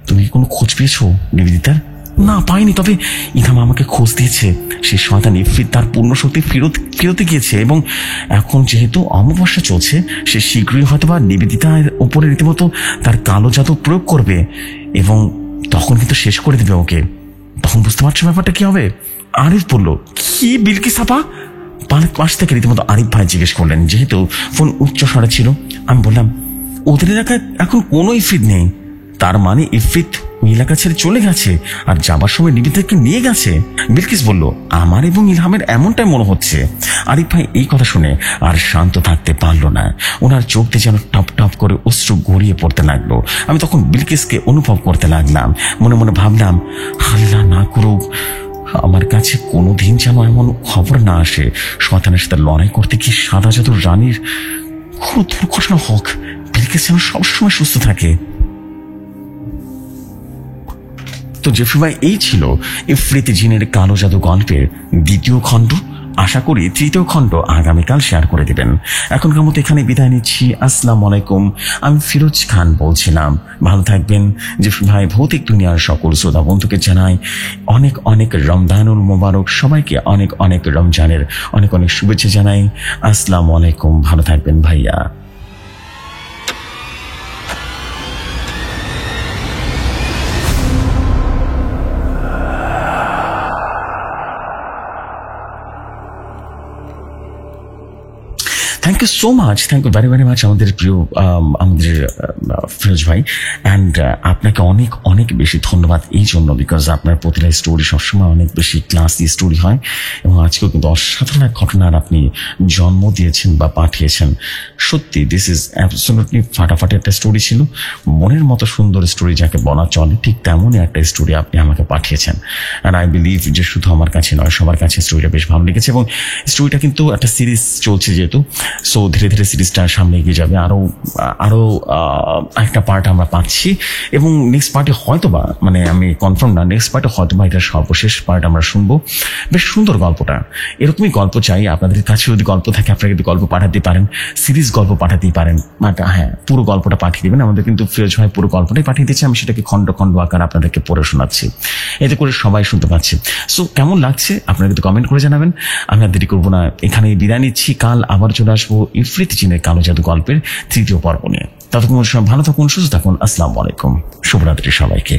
তুমি কোনো খোঁজ পেয়েছো নিবেদিতার? না, পাইনি, তবে ইথাম আমাকে খোঁজ দিয়েছে। সে শয়তান ইফরিত তার পূর্ণ শক্তি ফেরতে গিয়েছে, এবং এখন যেহেতু অমাবস্যা চলছে, সে শীঘ্রই হয়তো বা নিবেদিতার উপরে রীতিমতো তার কালো জাদু প্রয়োগ করবে, এবং তখন কিন্তু শেষ করে দেবে ওকে। তখন বুঝতে পারছো ব্যাপারটা কি হবে? আরিফ বলল, কি বিলকিস আপা? পাশ থেকে রীতিমতো আরিফ ভাই জিজ্ঞেস করলেন, যেহেতু ফোন উচ্চ স্বরে ছিল। আমি বললাম, ওদের এলাকায় এখন কোনো ইফরিত নেই, তার মানে ইফরিত ওই এলাকা ছেড়ে চলে গেছে, আর যাবার সময় নিবেদিতাকে নিয়ে গেছে। বিলকিস বলল, আমার এবং ইলহামের এমনটাই মনে হচ্ছে। আরিফ ভাই এই কথা শুনে আর শান্ত থাকতে পারলো না, ওনার চোখ দিয়ে যেন টপ টপ করে অশ্রু গড়িয়ে পড়তে লাগলো। আমি তখন বিলকিসকে অনুভব করতে লাগলাম, মনে মনে ভাবলাম, আল্লাহ না করুক আমার কাছে কোনোদিন যেন এমন খবর না আসে শয়তানের সাথে লড়াই করতে গিয়ে সাদা জাদুর রানীর কোনো দুর্ঘটনা হোক, বিলকিস যেন সবসময় সুস্থ থাকে। তো জেফরি ভাই, এই ছিল ইফরিত জিনের কালো জাদু গল্পের 2য় খণ্ড। আশা করি 3য় খণ্ড আগামীকাল শেয়ার করে দিবেন। এখনকার মতো এখানে বিদায় নিচ্ছি। আসসালামু আলাইকুম। আমি ফিরোজ খান বলছিলাম। ভালো থাকবেন জেফরি ভাই। ভৌতিক দুনিয়ার সকল শ্রোতা বন্ধুকে জানাই অনেক অনেক রমজানুল মোবারক। সবাইকে অনেক অনেক রমজানের অনেক অনেক শুভেচ্ছা জানাই। আসসালামু আলাইকুম। ভালো থাকবেন ভাইয়া। Thank you so much, thank you very very much আমাদের প্রিয় আমাদের ফিরোজ ভাই। অ্যান্ড আপনাকে অনেক অনেক বেশি ধন্যবাদ এই জন্য, বিকজ আপনার প্রতিটা স্টোরি সবসময় অনেক বেশি ক্লাসি স্টোরি হয়, এবং আজকেও কিন্তু অসাধারণ এক ঘটনার আপনি জন্ম দিয়েছেন বা পাঠিয়েছেন। সত্যি দিস ইজ অ্যাবসলিউটলি ফাটাফাটি একটা স্টোরি ছিল, মনের মতো সুন্দর স্টোরি যাকে বলা চলে, ঠিক তেমনই একটা স্টোরি আপনি আমাকে পাঠিয়েছেন। অ্যান্ড আই বিলিভ যে শুধু আমার কাছে নয়, সবার কাছে স্টোরিটা বেশ ভালো লেগেছে, এবং স্টোরিটা কিন্তু একটা সিরিজ চলছে যেহেতু, সো ধীরে ধীরে সিরিজটা সামনে এগিয়ে যাবে। আরো একটা পার্ট আমরা পাচ্ছি, এবং নেক্সট পার্টে হয়তোবা, মানে আমি কনফার্ম না, নেক্সট পার্টে হয়তোবা এটা সর্বশেষ পার্ট আমরা শুনবো। বেশ সুন্দর গল্পটা, এরকমই গল্প চাই। আপনাদের কাছে যদি গল্প থাকে আপনারা কিন্তু গল্প পাঠাতে পারেন, সিরিজ গল্প পাঠাতেই পারেন, বাট হ্যাঁ পুরো গল্পটা পাঠিয়ে দেবেন। আমাদের কিন্তু ফিরোজ ভাই পুরো গল্পটাই পাঠিয়ে দিচ্ছে, আমি সেটাকে খণ্ড খণ্ড আকার আপনাদেরকে পড়ে শোনাচ্ছি, এতে করে সবাই শুনতে পাচ্ছে। সো কেমন লাগছে আপনারা কিন্তু কমেন্ট করে জানাবেন। আমি আর দেরি করবো না, এখানে বিদায় নিচ্ছি। কাল আবার চলে আসবো ইফরিত জিনের কালো জাদু গল্পের 3য় পর্ব নিয়ে। ততক্ষণ ভালো থাকুন, সুস্থ থাকুন। আসসালামু আলাইকুম, শুভরাত্রি সবাইকে।